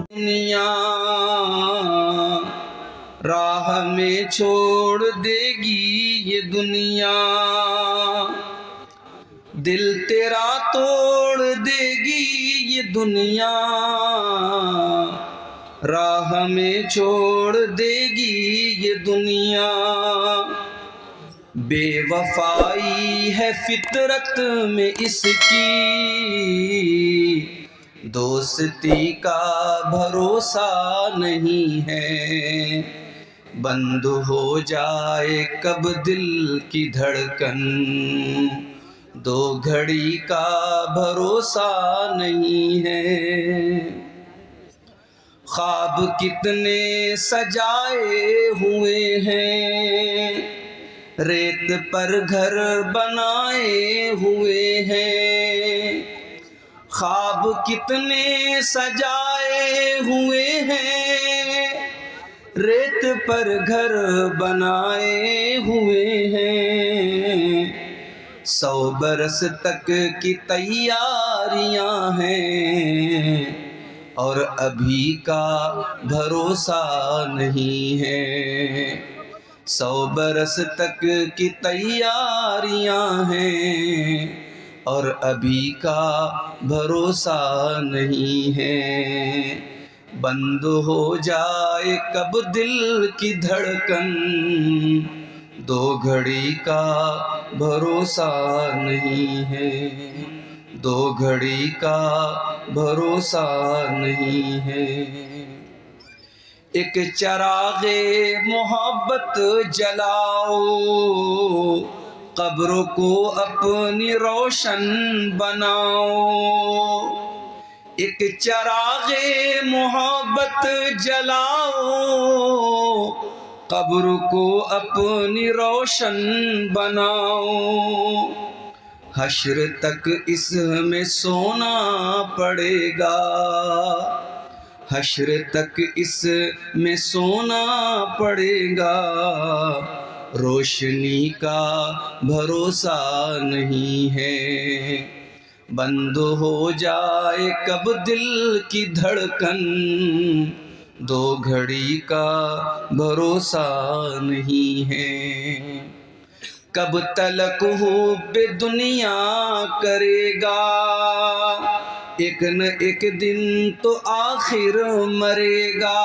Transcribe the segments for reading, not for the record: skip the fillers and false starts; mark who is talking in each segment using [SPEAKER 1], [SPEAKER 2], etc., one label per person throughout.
[SPEAKER 1] दुनिया राह में छोड़ देगी ये दुनिया, दिल तेरा तोड़ देगी ये दुनिया, राह में छोड़ देगी ये दुनिया। बेवफाई है फितरत में इसकी, दोस्ती का भरोसा नहीं है। बंद हो जाए कब दिल की धड़कन, दो घड़ी का भरोसा नहीं है। ख्वाब कितने सजाए हुए हैं, रेत पर घर बनाए हुए हैं। ख्वाब कितने सजाए हुए हैं, रेत पर घर बनाए हुए हैं। 100 बरस तक की तैयारियां हैं, और अभी का भरोसा नहीं है। 100 बरस तक की तैयारियां हैं, और अभी का भरोसा नहीं है। बंद हो जाए कब दिल की धड़कन, दो घड़ी का भरोसा नहीं है। दो घड़ी का भरोसा नहीं है। एक चरागे मोहब्बत जलाओ, कब्र को अपनी रोशन बनाओ। एक चरागे मोहब्बत जलाओ, कब्र को अपनी रोशन बनाओ। हश्र तक इसमें सोना पड़ेगा, हश्र तक इसमें सोना पड़ेगा। रोशनी का भरोसा नहीं है। बंद हो जाए कब दिल की धड़कन, दो घड़ी का भरोसा नहीं है। कब तलक हुब्बे दुनिया करेगा, एक न एक दिन तो आखिर मरेगा।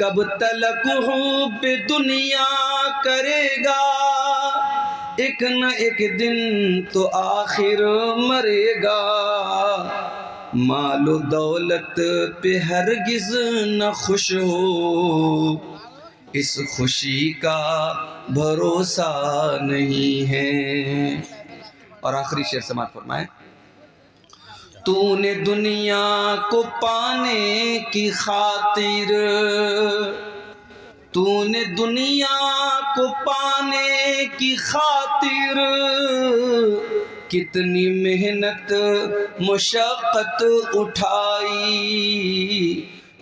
[SPEAKER 1] कब तलक हुब्बे दुनिया करेगा, एक न एक दिन तो आखिर मरेगा। मालो दौलत पे हरगिज न खुश हो, इस खुशी का भरोसा नहीं है। और आखिरी शेर समाप्त फरमाए। तूने दुनिया को पाने की खातिर, तूने दुनिया को पाने की खातिर कितनी मेहनत मुशक्कत उठाई।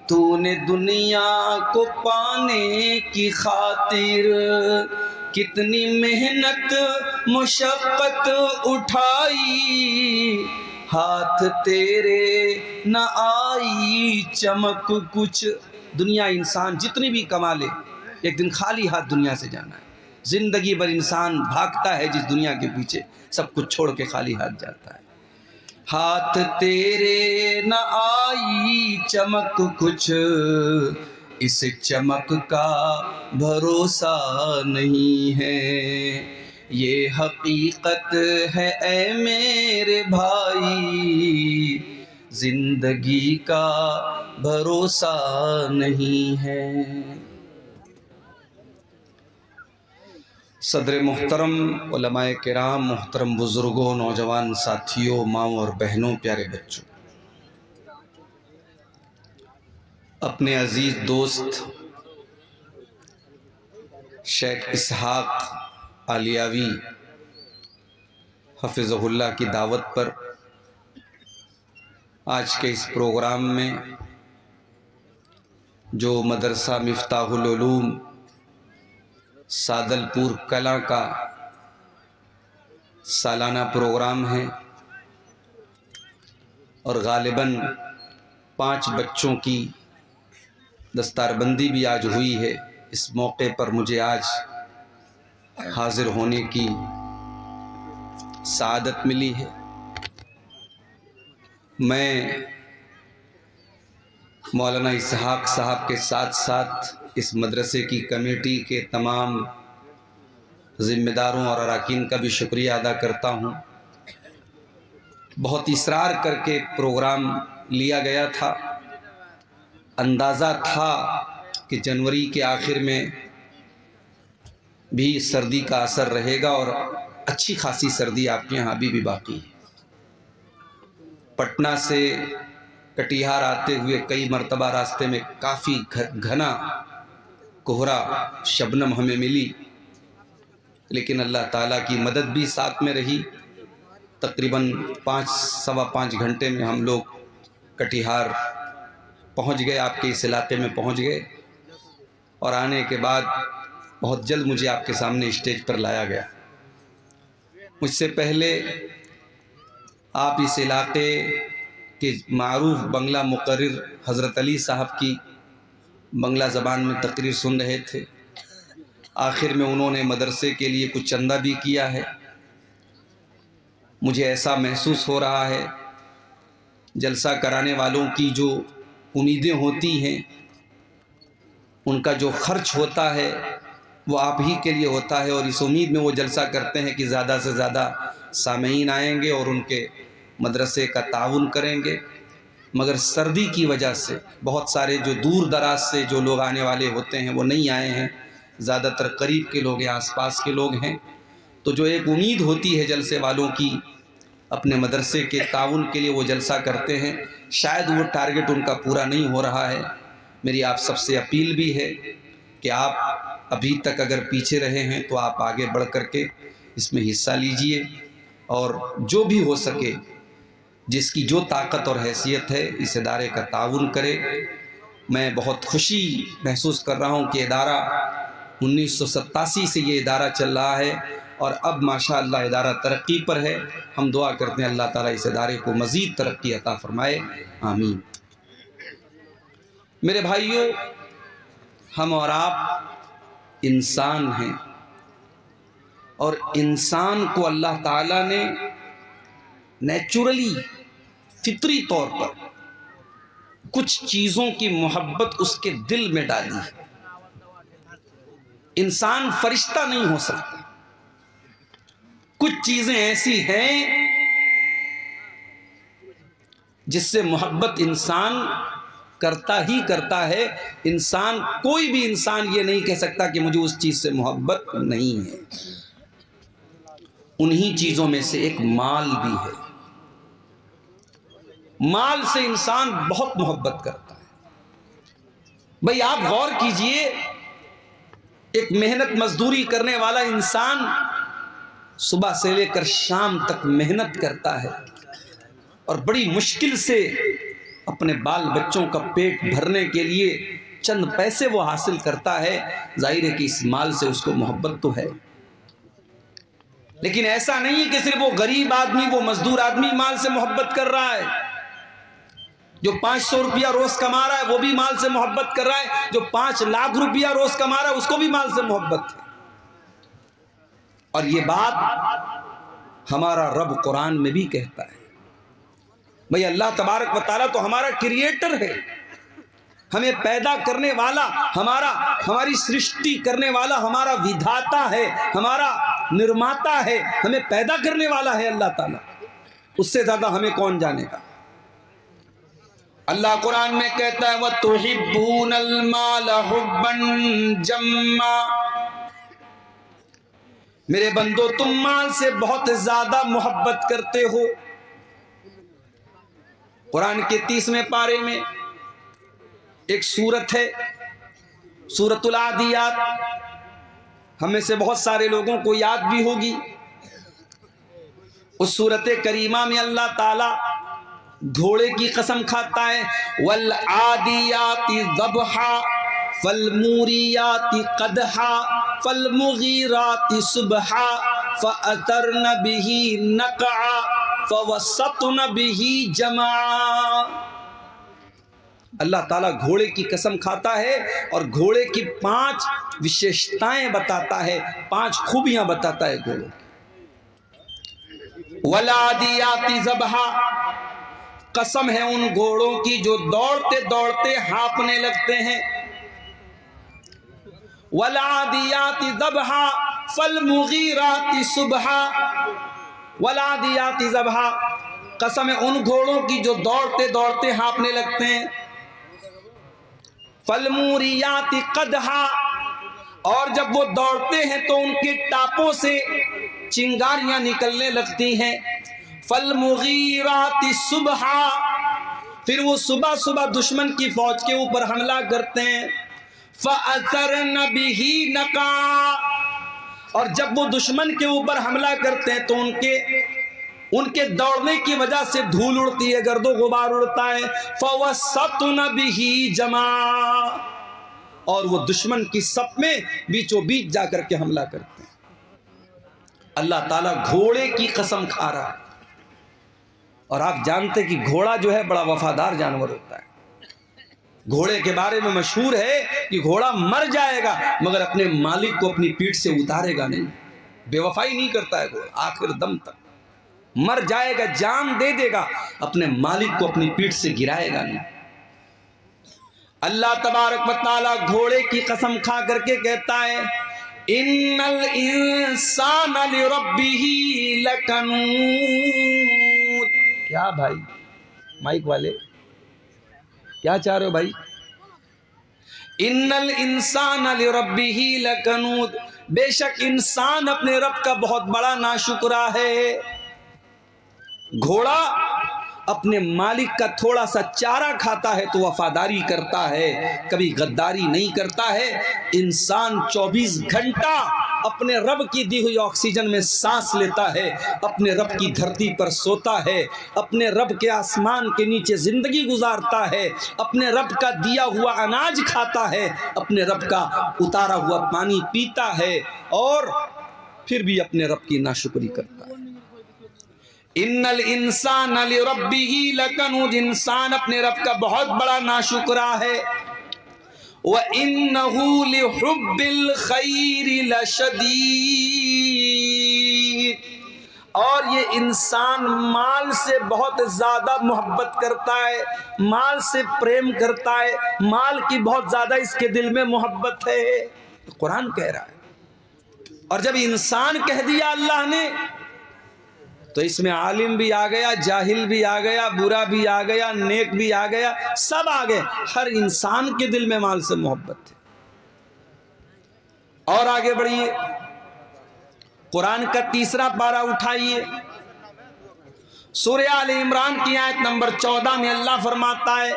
[SPEAKER 1] तूने दुनिया को पाने की खातिर कितनी मेहनत मुशक्कत उठाई। हाथ तेरे न आई चमक कुछ। दुनिया इंसान जितनी भी कमा ले, एक दिन खाली हाथ दुनिया से जाना है। जिंदगी भर इंसान भागता है जिस दुनिया के पीछे, सब कुछ छोड़ के खाली हाथ जाता है। हाथ तेरे न आई चमक कुछ, इस चमक का भरोसा नहीं है। ये हकीकत है ऐ मेरे भाई, जिंदगी का भरोसा नहीं है। सदर मुहतरम, उलमाए किराम, मुहतरम बुजुर्गों, नौजवान साथियों, माओ और बहनों, प्यारे बच्चों, अपने अजीज दोस्त शेख इसहाक आलियावी हफिज़हुल्लाह की दावत पर आज के इस प्रोग्राम में जो मदरसा मिफ्ताहुल उलूम सादलपुर कला का सालाना प्रोग्राम है और गालिबन 5 बच्चों की दस्तारबंदी भी आज हुई है। इस मौके पर मुझे आज हाजिर होने की सआदत मिली है। मैं मौलाना इसहाक साहब के साथ साथ इस मदरसे की कमेटी के तमाम ज़िम्मेदारों और अरकान का भी शुक्रिया अदा करता हूँ। बहुत इसरार करके प्रोग्राम लिया गया था। अंदाज़ा था कि जनवरी के आखिर में भी सर्दी का असर रहेगा और अच्छी खासी सर्दी आपके यहाँ अभी भी बाकी है। पटना से कटिहार आते हुए कई मरतबा रास्ते में काफ़ी घना कोहरा शबनम हमें मिली, लेकिन अल्लाह ताला की मदद भी साथ में रही। तकरीबन 5-5.25 घंटे में हम लोग कटिहार पहुंच गए, आपके इस इलाके में पहुंच गए और आने के बाद बहुत जल्द मुझे आपके सामने स्टेज पर लाया गया। मुझसे पहले आप इस इलाके के मारूफ बंगला मुकर्रिर हज़रत अली साहब की बंगला ज़बान में तकरीर सुन रहे थे। आखिर में उन्होंने मदरसे के लिए कुछ चंदा भी किया है। मुझे ऐसा महसूस हो रहा है जलसा कराने वालों की जो उम्मीदें होती हैं, उनका जो खर्च होता है वो आप ही के लिए होता है और इस उम्मीद में वो जलसा करते हैं कि ज़्यादा से ज़्यादा सामीन आएंगे और उनके मदरसे का ताउन करेंगे। मगर सर्दी की वजह से बहुत सारे जो दूर दराज से जो लोग आने वाले होते हैं वो नहीं आए हैं। ज़्यादातर करीब के लोग हैं, आसपास के लोग हैं। तो जो एक उम्मीद होती है जलसे वालों की अपने मदरसे के ताउन के लिए, वो जलसा करते हैं। शायद वो टारगेट उनका पूरा नहीं हो रहा है। मेरी आप सबसे अपील भी है कि आप अभी तक अगर पीछे रहे हैं तो आप आगे बढ़ कर के इसमें हिस्सा लीजिए और जो भी हो सके, जिसकी जो ताकत और हैसियत है, इस इदारे का ताउन करे। मैं बहुत खुशी महसूस कर रहा हूँ कि इदारा 1987 से ये इदारा चल रहा है और अब माशाअल्लाह इदारा तरक्की पर है। हम दुआ करते हैं अल्लाह ताला इस इदारे को मज़ीद तरक्की अता फरमाए, आमीन। मेरे भाइयों, हम और आप इंसान हैं और इंसान को अल्लाह ताला ने नेचुरली, फितरी तौर पर कुछ चीज़ों की मोहब्बत उसके दिल में डाली है। इंसान फरिश्ता नहीं हो सकता। कुछ चीज़ें ऐसी हैं जिससे मोहब्बत इंसान करता ही करता है। इंसान, कोई भी इंसान ये नहीं कह सकता कि मुझे उस चीज़ से मोहब्बत नहीं है। उन्हीं चीज़ों में से एक माल भी है। माल से इंसान बहुत मोहब्बत करता है। भाई आप गौर कीजिए, एक मेहनत मजदूरी करने वाला इंसान सुबह से लेकर शाम तक मेहनत करता है और बड़ी मुश्किल से अपने बाल बच्चों का पेट भरने के लिए चंद पैसे वो हासिल करता है। जाहिर है कि इस माल से उसको मोहब्बत तो है, लेकिन ऐसा नहीं है कि सिर्फ वो गरीब आदमी, वो मजदूर आदमी माल से मोहब्बत कर रहा है। जो 500 रुपया रोज कमा रहा है वो भी माल से मोहब्बत कर रहा है। जो 5 लाख रुपया रोज कमा रहा है उसको भी माल से मोहब्बत है। और ये बात हमारा रब कुरान में भी कहता है। भाई अल्लाह तबारक व तआला तो हमारा क्रिएटर है, हमें पैदा करने वाला, हमारी सृष्टि करने वाला हमारा विधाता है, हमारा निर्माता है, हमें पैदा करने वाला है अल्लाह ताला। उससे ज्यादा हमें कौन जानेगा। अल्लाह कुरान में कहता है वतुहिब्बूनल माल हुब्बन जम्मा, मेरे बंदो तुम माल से बहुत ज्यादा मोहब्बत करते हो। कुरान के 30वें पारे में एक सूरत है, सूरतुल आदियात, हमें से बहुत सारे लोगों को याद भी होगी। उस सूरत करीमा में अल्लाह ताला घोड़े की कसम खाता है, वल आदियाति ज़बहा फल मूरियाति क़दहा फलमुगीराति सुबहा फअतरन बिही नक़अ फवसतन बिही जमा। अल्लाह ताला घोड़े की कसम खाता है और घोड़े की 5 विशेषताएं बताता है, 5 खूबियां बताता है घोड़ों की। वलादियाति ज़बहा, कसम है उन घोड़ों की जो दौड़ते दौड़ते हाँफने लगते हैं। वलादियाति ज़बहा फलमुगीराति सुबहा, वलादियाति ज़बहा, कसम है उन घोड़ों की जो दौड़ते दौड़ते हाँफने लगते हैं। फलमुरियाति क़दहा, और जब वो दौड़ते हैं तो उनके टापों से चिंगारियां निकलने लगती हैं। फलमुगीराति सुबहा, फिर वो सुबह सुबह दुश्मन की फौज के ऊपर हमला करते हैं। फअतरन बिही नक़अ, और जब वो दुश्मन के ऊपर हमला करते हैं तो उनके दौड़ने की वजह से धूल उड़ती है, गर्दो गुबार उड़ता है। फवसतन बिही जमा, और वो दुश्मन की सप में बीचों बीच जाकर के हमला करते हैं। अल्लाह ताला घोड़े की कसम खा रहा है। और आप जानते कि घोड़ा जो है बड़ा वफादार जानवर होता है। घोड़े के बारे में मशहूर है कि घोड़ा मर जाएगा मगर अपने मालिक को अपनी पीठ से उतारेगा नहीं, बेवफाई नहीं करता है घोड़ा, आखिर दम तक मर जाएगा, जान दे देगा, अपने मालिक को अपनी पीठ से गिराएगा नहीं। अल्लाह तबारक व तआला घोड़े की कसम खा करके कहता है, इन्नल इंसान लिरब्बिही लकनूद। क्या भाई माइक वाले क्या चाह रहे हो भाई? इन्नल इंसान लिरब्बिही लकनूद, बेशक इंसान अपने रब का बहुत बड़ा नाशुक्रा है। घोड़ा अपने मालिक का थोड़ा सा चारा खाता है तो वफादारी करता है, कभी गद्दारी नहीं करता है। इंसान 24 घंटा अपने रब की दी हुई ऑक्सीजन में सांस लेता है, अपने रब की धरती पर सोता है, अपने रब के आसमान के नीचे जिंदगी गुजारता है, अपने रब का दिया हुआ अनाज खाता है, अपने रब का उतारा हुआ पानी पीता है, और फिर भी अपने रब की नाशुक्री करता है। इन्नल इंसान लिरब्बिही लकनूद, इंसान अपने रब का बहुत बड़ा नाशुक्रा है। व इन्नहु लिहुब्बिल खैरि लशदीद, और ये इंसान माल से बहुत ज्यादा मोहब्बत करता है, माल से प्रेम करता है, माल की बहुत ज्यादा इसके दिल में मोहब्बत है, तो कुरान कह रहा है। और जब इंसान कह दिया अल्लाह ने तो इसमें आलिम भी आ गया, जाहिल भी आ गया, बुरा भी आ गया, नेक भी आ गया, सब आ गए। हर इंसान के दिल में माल से मोहब्बत है। और आगे बढ़िए, कुरान का 3रा पारा उठाइए, सूरह आल इमरान की आयत नंबर 14 में अल्लाह फरमाता है,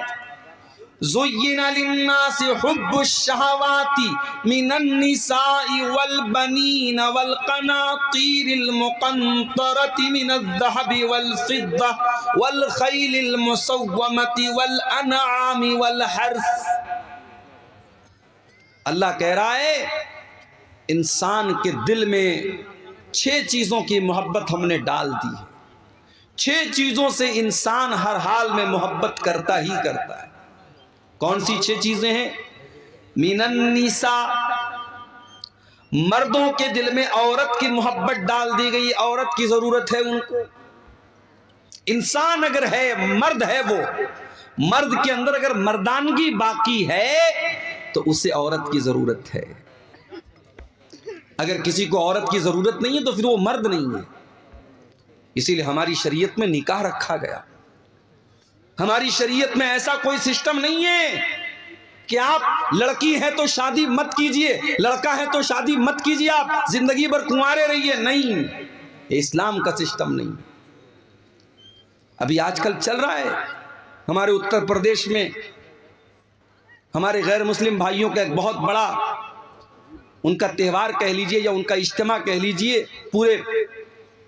[SPEAKER 1] ज़ुय्यिना लिन्नासि हुब्बुश शहवाति मिनन निसाइ वल बनीन वल क़नातीरिल मुक़न्तरति मिनज़ ज़हबि वल फ़िद्दा वल ख़ैलिल मुसव्वमति वल अनआमि वल हर्स। अल्लाह कह रहा है इंसान के दिल में 6 चीज़ों की मोहब्बत हमने डाल दी है। 6 चीज़ों से इंसान हर हाल में मोहब्बत करता ही करता है। कौन सी 6 चीजें हैं? मिनन निसा, मर्दों के दिल में औरत की मोहब्बत डाल दी गई, औरत की जरूरत है उनको। इंसान अगर है, मर्द है, वो मर्द के अंदर अगर मर्दानगी बाकी है तो उसे औरत की जरूरत है। अगर किसी को औरत की जरूरत नहीं है तो फिर वो मर्द नहीं है। इसीलिए हमारी शरीयत में निकाह रखा गया। हमारी शरीयत में ऐसा कोई सिस्टम नहीं है कि आप लड़की है तो शादी मत कीजिए, लड़का है तो शादी मत कीजिए, आप जिंदगी भर कुंवारे रहिए। नहीं, ये इस्लाम का सिस्टम नहीं। अभी आजकल चल रहा है हमारे उत्तर प्रदेश में, हमारे गैर मुस्लिम भाइयों का एक बहुत बड़ा उनका त्यौहार कह लीजिए या उनका इज्तिमा कह लीजिए, पूरे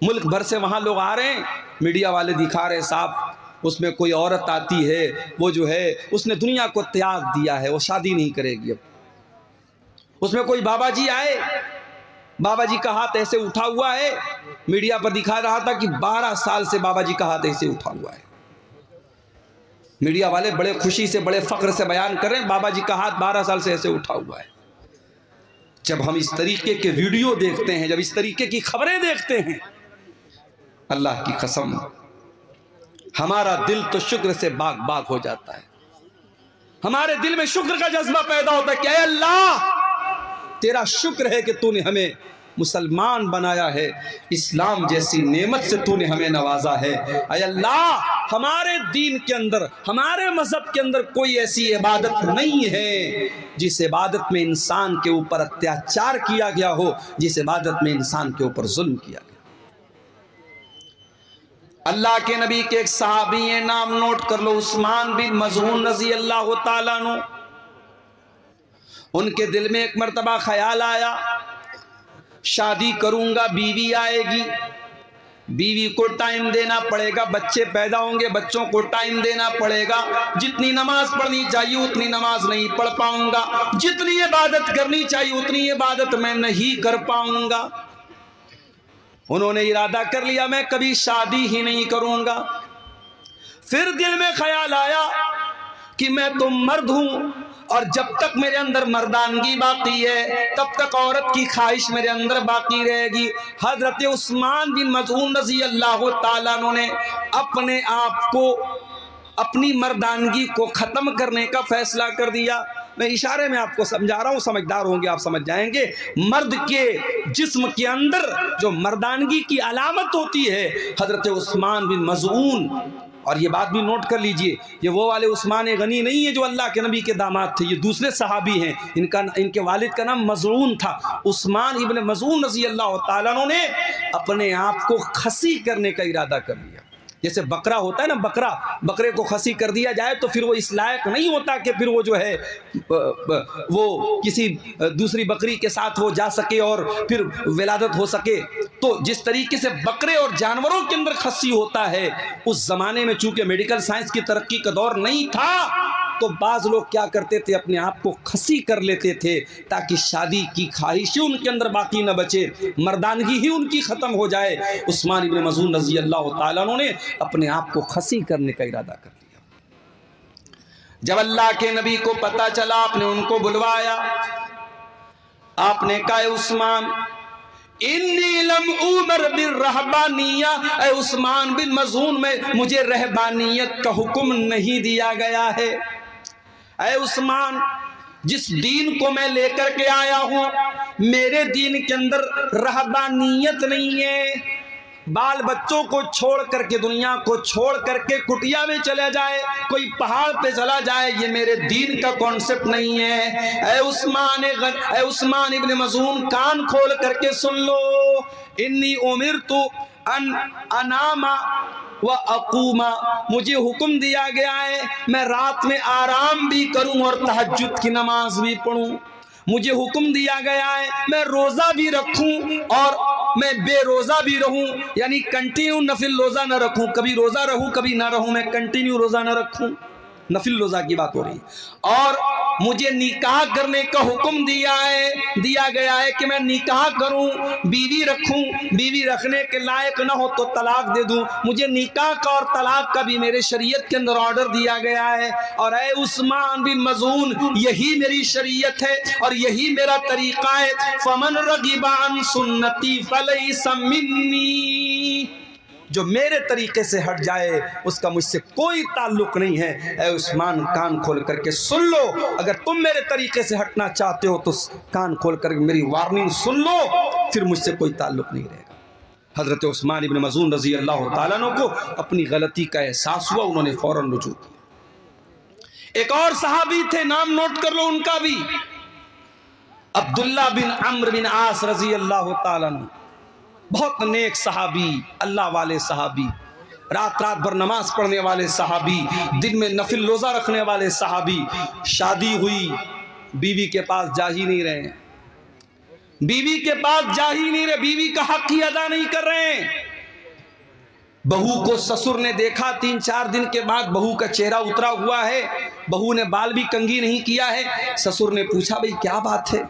[SPEAKER 1] मुल्क भर से वहां लोग आ रहे हैं, मीडिया वाले दिखा रहे हैं साहब उसमें कोई औरत आती है, वो जो है उसने दुनिया को त्याग दिया है, वो शादी नहीं करेगी अब। उसमें कोई बाबा जी आए, बाबा जी का हाथ ऐसे उठा हुआ है, मीडिया पर दिखा रहा था कि 12 साल से बाबा जी का हाथ ऐसे उठा हुआ है। मीडिया वाले बड़े खुशी से, बड़े फख्र से बयान कर रहे हैं बाबा जी का हाथ 12 साल से ऐसे उठा हुआ है। जब हम इस तरीके के वीडियो देखते हैं, जब इस तरीके की खबरें देखते हैं, अल्लाह की कसम हमारा दिल तो शुक्र से बाग बाग हो जाता है। हमारे दिल में शुक्र का जज्बा पैदा होता है कि ऐ अल्लाह, तेरा शुक्र है कि तूने हमें मुसलमान बनाया है, इस्लाम जैसी नेमत से तूने हमें नवाजा है। ऐ अल्लाह, हमारे दीन के अंदर, हमारे मजहब के अंदर कोई ऐसी इबादत नहीं है जिस इबादत में इंसान के ऊपर अत्याचार किया गया हो, जिस इबादत में इंसान के ऊपर जुल्म किया गया। अल्लाह के नबी के एक सहाबी हैं, नाम नोट कर लो, उस्मान बिन मज़ऊन रज़ी अल्लाह ताला अन्हु। उनके दिल में एक मर्तबा ख्याल आया, शादी करूंगा, बीवी आएगी, बीवी को टाइम देना पड़ेगा, बच्चे पैदा होंगे, बच्चों को टाइम देना पड़ेगा, जितनी नमाज पढ़नी चाहिए उतनी नमाज नहीं पढ़ पाऊंगा, जितनी इबादत करनी चाहिए उतनी इबादत मैं नहीं कर पाऊंगा। उन्होंने इरादा कर लिया मैं कभी शादी ही नहीं करूंगा। फिर दिल में ख्याल आया कि मैं तो मर्द हूं और जब तक मेरे अंदर मर्दानगी बाकी है तब तक औरत की ख्वाहिश मेरे अंदर बाकी रहेगी। हजरत उस्मान बिन मज़ऊन रज़ी अल्लाह ताला अन्हु ने अपने आप को, अपनी मर्दानगी को ख़त्म करने का फैसला कर दिया। मैं इशारे में आपको समझा रहा हूँ, समझदार होंगे आप समझ जाएंगे। मर्द के जिस्म के अंदर जो मर्दानगी की अलामत होती है, हजरत उस्मान बिन मज़ऊन, और ये बात भी नोट कर लीजिए, ये वो वाले उस्मान गनी नहीं है जो अल्लाह के नबी के दामाद थे, ये दूसरे सहाबी हैं। इनके वालिद का नाम मज़ऊन था। उस्मान इब्न मज़ऊन रज़ी अल्लाह ताला अन्हु ने अपने आप को खसी करने का इरादा कर लिया। जैसे बकरा होता है ना, बकरे को खसी कर दिया जाए तो फिर वो इस लायक नहीं होता कि फिर वो जो है वो किसी दूसरी बकरी के साथ वो जा सके और फिर विलादत हो सके। तो जिस तरीके से बकरे और जानवरों के अंदर खसी होता है, उस जमाने में चूंकि मेडिकल साइंस की तरक्की का दौर नहीं था, तो बाज लोग क्या करते थे, अपने आप को खसी कर लेते थे ताकि शादी की ख्वाहिश उनके अंदर बाकी न बचे, मर्दानगी ही उनकी ख़त्म हो जाए। उस्मान इब्न मज़ऊन रज़ी अल्लाह ताला अन्हु ने अपने आप को खसी करने का इरादा कर लिया। जब अल्लाह के नबी को पता चला, आपने उनको बुलवाया, आपने कहा उस्मान, इन्नी लम उमर बिर रहबानिया, ऐ उस्मान बिन मज़ऊन में मुझे रहबानियत का हुक्म नहीं दिया गया है। ऐ उस्मान, जिस दीन को मैं लेकर के आया हूं, मेरे दीन के अंदर रहबानियत नहीं है। बाल बच्चों को छोड़ करके, दुनिया को छोड़ करके कुटिया में चले जाए, कोई पहाड़ पे चला जाए, ये मेरे दीन का कॉन्सेप्ट नहीं है। ऐ उस्मान इब्न मज़ऊन, कान खोल करके सुन लो, इन्नी उमिरतु अन अनामा व अकूमा, मुझे हुक्म दिया गया है मैं रात में आराम भी करूं और तहज्जुद की नमाज भी पढ़ूं। मुझे हुक्म दिया गया है मैं रोज़ा भी रखूं और मैं बेरोज़ा भी रहूं, यानी कंटिन्यू नफिल रोज़ा न रखूं, कभी रोज़ा रहूं कभी ना रहूं, मैं कंटिन्यू रोज़ा न रखूं। नफिल रोज़ा की बात हो रही है। और मुझे निकाह करने का हुक्म दिया गया है कि मैं निकाह करूं, बीवी रखूं, बीवी रखने के लायक ना हो तो तलाक दे दूं। मुझे निकाह का और तलाक का भी मेरे शरीयत के अंदर ऑर्डर दिया गया है। और ऐ उस्मान बिन मज़ऊन, यही मेरी शरीयत है और यही मेरा तरीक़ा है। फमन रगिबा अन सुन्नती फलैसा मिन्नी, जो मेरे तरीके से हट जाए उसका मुझसे कोई ताल्लुक नहीं है। ऐ उस्मान, कान खोल करके सुन लो, अगर तुम मेरे तरीके से हटना चाहते हो तो कान खोल कर मेरी वार्निंग सुन लो, फिर मुझसे कोई ताल्लुक नहीं रहेगा। हजरत उस्मान इब्न मज़ऊन रज़ी अल्लाह ताला अन्हु को अपनी गलती का एहसास हुआ, उन्होंने फौरन रुजू किया। एक और सहाबी थे, नाम नोट कर लो उनका भी, अब्दुल्ला बिन अम्र बिन आस रज़ी अल्लाह ताला अन्हु, बहुत नेक सहाबी, अल्लाह वाले सहाबी, रात रात भर नमाज पढ़ने वाले सहाबी, दिन में नफिल रोज़ा रखने वाले सहाबी। शादी हुई, बीवी के पास जा ही नहीं रहे, बीवी के पास जा ही नहीं रहे, बीवी का हक ही अदा नहीं कर रहे हैं। बहू को ससुर ने देखा, 3-4 दिन के बाद बहू का चेहरा उतरा हुआ है, बहू ने बाल भी कंघी नहीं किया है। ससुर ने पूछा, भाई क्या बात है?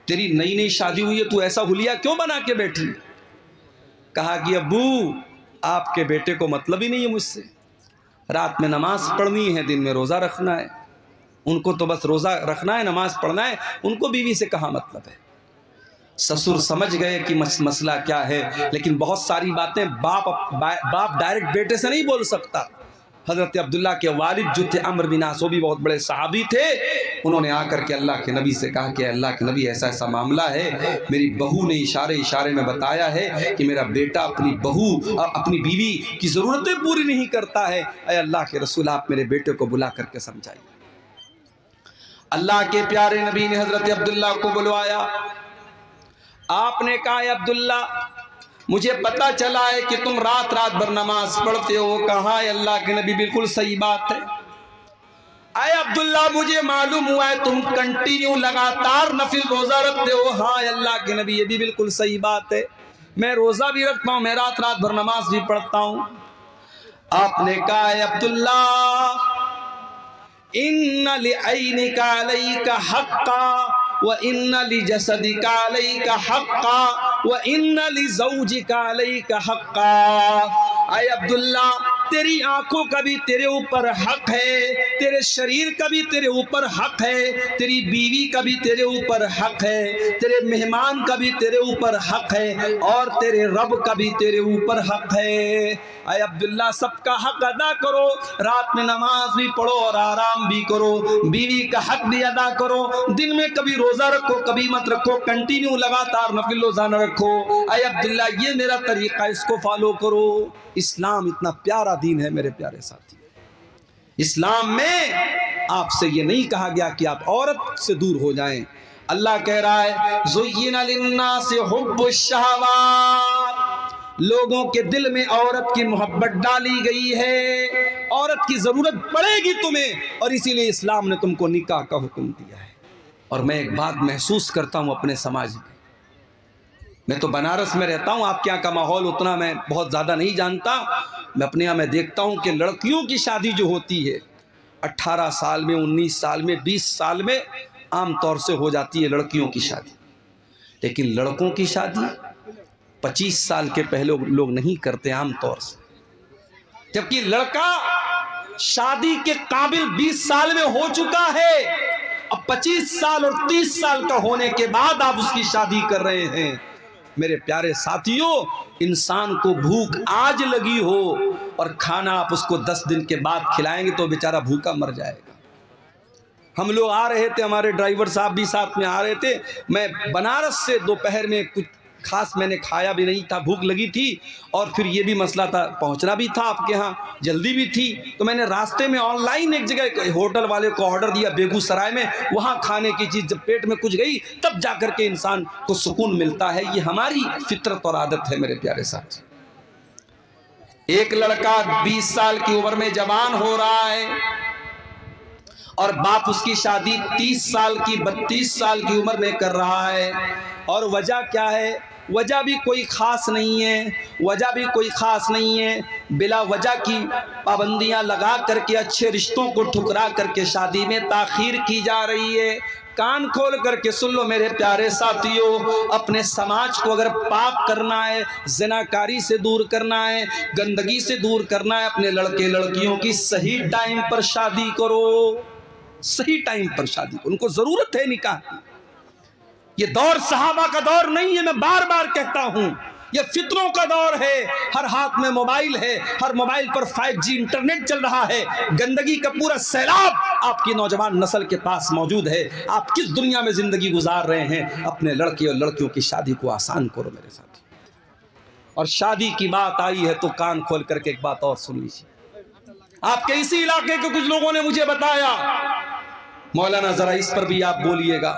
[SPEAKER 1] तेरी नई नई शादी हुई है, तू ऐसा हुलिया क्यों बना के बैठी? कहा कि अब्बू आपके बेटे को मतलब ही नहीं है मुझसे, रात में नमाज पढ़नी है, दिन में रोज़ा रखना है। उनको तो बस रोज़ा रखना है, नमाज पढ़ना है, उनको बीवी से कहाँ मतलब है। ससुर समझ गए कि मसला क्या है, लेकिन बहुत सारी बातें बाप डायरेक्ट बेटे से नहीं बोल सकता। हज़रत अब्दुल्ला के वालिद जो थे अम्र बिन आस, वो भी बहुत बड़े सहाबी थे। उन्होंने आकर के अल्लाह के नबी से कहा कि अल्लाह के नबी ऐसा ऐसा मामला है, मेरी बहू ने इशारे में बताया है कि मेरा बेटा अपनी बहू अपनी बीवी की ज़रूरतें पूरी नहीं करता है। ऐ अल्लाह के रसूल, आप मेरे बेटे को बुला करके समझाइए। अल्लाह के प्यारे नबी ने हज़रत अब्दुल्ला को बुलवाया। आपने कहा अब्दुल्ला, मुझे पता चला है कि तुम रात रात भर नमाज पढ़ते हो। कहा अल्लाह के नबी, बिल्कुल सही बात है। आए अब्दुल्ला, मुझे मालूम हुआ है तुम कंटिन्यू लगातार नफिल रोजा रखते हो। हाँ अल्लाह के नबी, ये भी बिल्कुल सही बात है, मैं रोजा भी रखता हूँ, मैं रात रात भर नमाज भी पढ़ता हूँ। आपने कहा अब्दुल्ला, इन्ना लिअयनिका अलैका हक्का व इन्ना लिजसदिका अलैका हक्का व इन्ना लिज़ौजिका अलैका हक्का। आए अब्दुल्ला, तेरी आंखों का भी तेरे ऊपर हक है, तेरे शरीर का भी तेरे ऊपर हक है, तेरी बीवी का भी तेरे ऊपर हक है, तेरे मेहमान का भी तेरे ऊपर हक है, और तेरे रब का भी तेरे ऊपर हक है। आए अब्दुल्ला, सबका हक अदा करो, रात में नमाज भी पढ़ो और आराम भी करो, बीवी का हक भी अदा करो, दिन में कभी रोजा रखो कभी मत रखो, कंटिन्यू लगातार नफिल रोजा न रखो। आए अब्दुल्ला, ये मेरा तरीका, इसको फॉलो करो। इस्लाम इतना प्यारा दीन है मेरे प्यारे साथी। इस्लाम में आपसे ये नहीं कहा गया कि आप औरत से दूर हो जाएं। अल्लाह कह रहा है, ज़ुय्यिना लिन्नासि हुब्बुश शहवात, लोगों के दिल में औरत की मोहब्बत डाली गई है, औरत की जरूरत पड़ेगी तुम्हें, और इसीलिए इस्लाम ने तुमको निकाह का हुक्म दिया है। और मैं एक बात महसूस करता हूँ अपने समाज में, मैं तो बनारस में रहता हूँ, आपके यहाँ का माहौल उतना मैं बहुत ज़्यादा नहीं जानता। मैं अपने यहाँ में देखता हूँ कि लड़कियों की शादी जो होती है 18 साल में, 19 साल में, 20 साल में आम तौर से हो जाती है लड़कियों की शादी, लेकिन लड़कों की शादी 25 साल के पहले लोग नहीं करते आम तौर से, जबकि लड़का शादी के काबिल 20 साल में हो चुका है। अब 25 साल और 30 साल का होने के बाद आप उसकी शादी कर रहे हैं। मेरे प्यारे साथियों, इंसान को भूख आज लगी हो और खाना आप उसको 10 दिन के बाद खिलाएंगे तो बेचारा भूखा मर जाएगा। हम लोग आ रहे थे, हमारे ड्राइवर साहब भी साथ में आ रहे थे। मैं बनारस से दोपहर में कुछ खास मैंने खाया भी नहीं था, भूख लगी थी, और फिर ये भी मसला था, पहुंचना भी था आपके यहाँ, जल्दी भी थी, तो मैंने रास्ते में ऑनलाइन एक जगह होटल वाले को ऑर्डर दिया बेगूसराय में। वहाँ खाने की चीज़ जब पेट में कुछ गई तब जा कर के इंसान को सुकून मिलता है। ये हमारी फितरत और आदत है मेरे प्यारे साथी। एक लड़का 20 साल की उम्र में जवान हो रहा है और बाप उसकी शादी 30 साल की 32 साल की उम्र में कर रहा है। और वजह क्या है? वजह भी कोई ख़ास नहीं है, वजह भी कोई ख़ास नहीं है। बिला वजह की पाबंदियां लगा करके अच्छे रिश्तों को ठुकरा करके शादी में ताख़ीर की जा रही है। कान खोल करके सुन लो मेरे प्यारे साथियों, अपने समाज को अगर पाक करना है, ज़िनाकारी से दूर करना है, गंदगी से दूर करना है, अपने लड़के लड़कियों की सही टाइम पर शादी करो, सही टाइम पर शादी करो। उनको ज़रूरत है निकाह की। ये दौर सहाबा का दौर नहीं है, मैं बार बार कहता हूँ, ये फितरों का दौर है। हर हाथ में मोबाइल है, हर मोबाइल पर 5G इंटरनेट चल रहा है, गंदगी का पूरा सैलाब आपकी नौजवान नस्ल के पास मौजूद है। आप किस दुनिया में जिंदगी गुजार रहे हैं? अपने लड़के और लड़कियों की शादी को आसान करो मेरे साथ। और शादी की बात आई है तो कान खोल करके एक बात और सुन लीजिए। आपके इसी इलाके के कुछ लोगों ने मुझे बताया, मौलाना जरा इस पर भी आप बोलिएगा,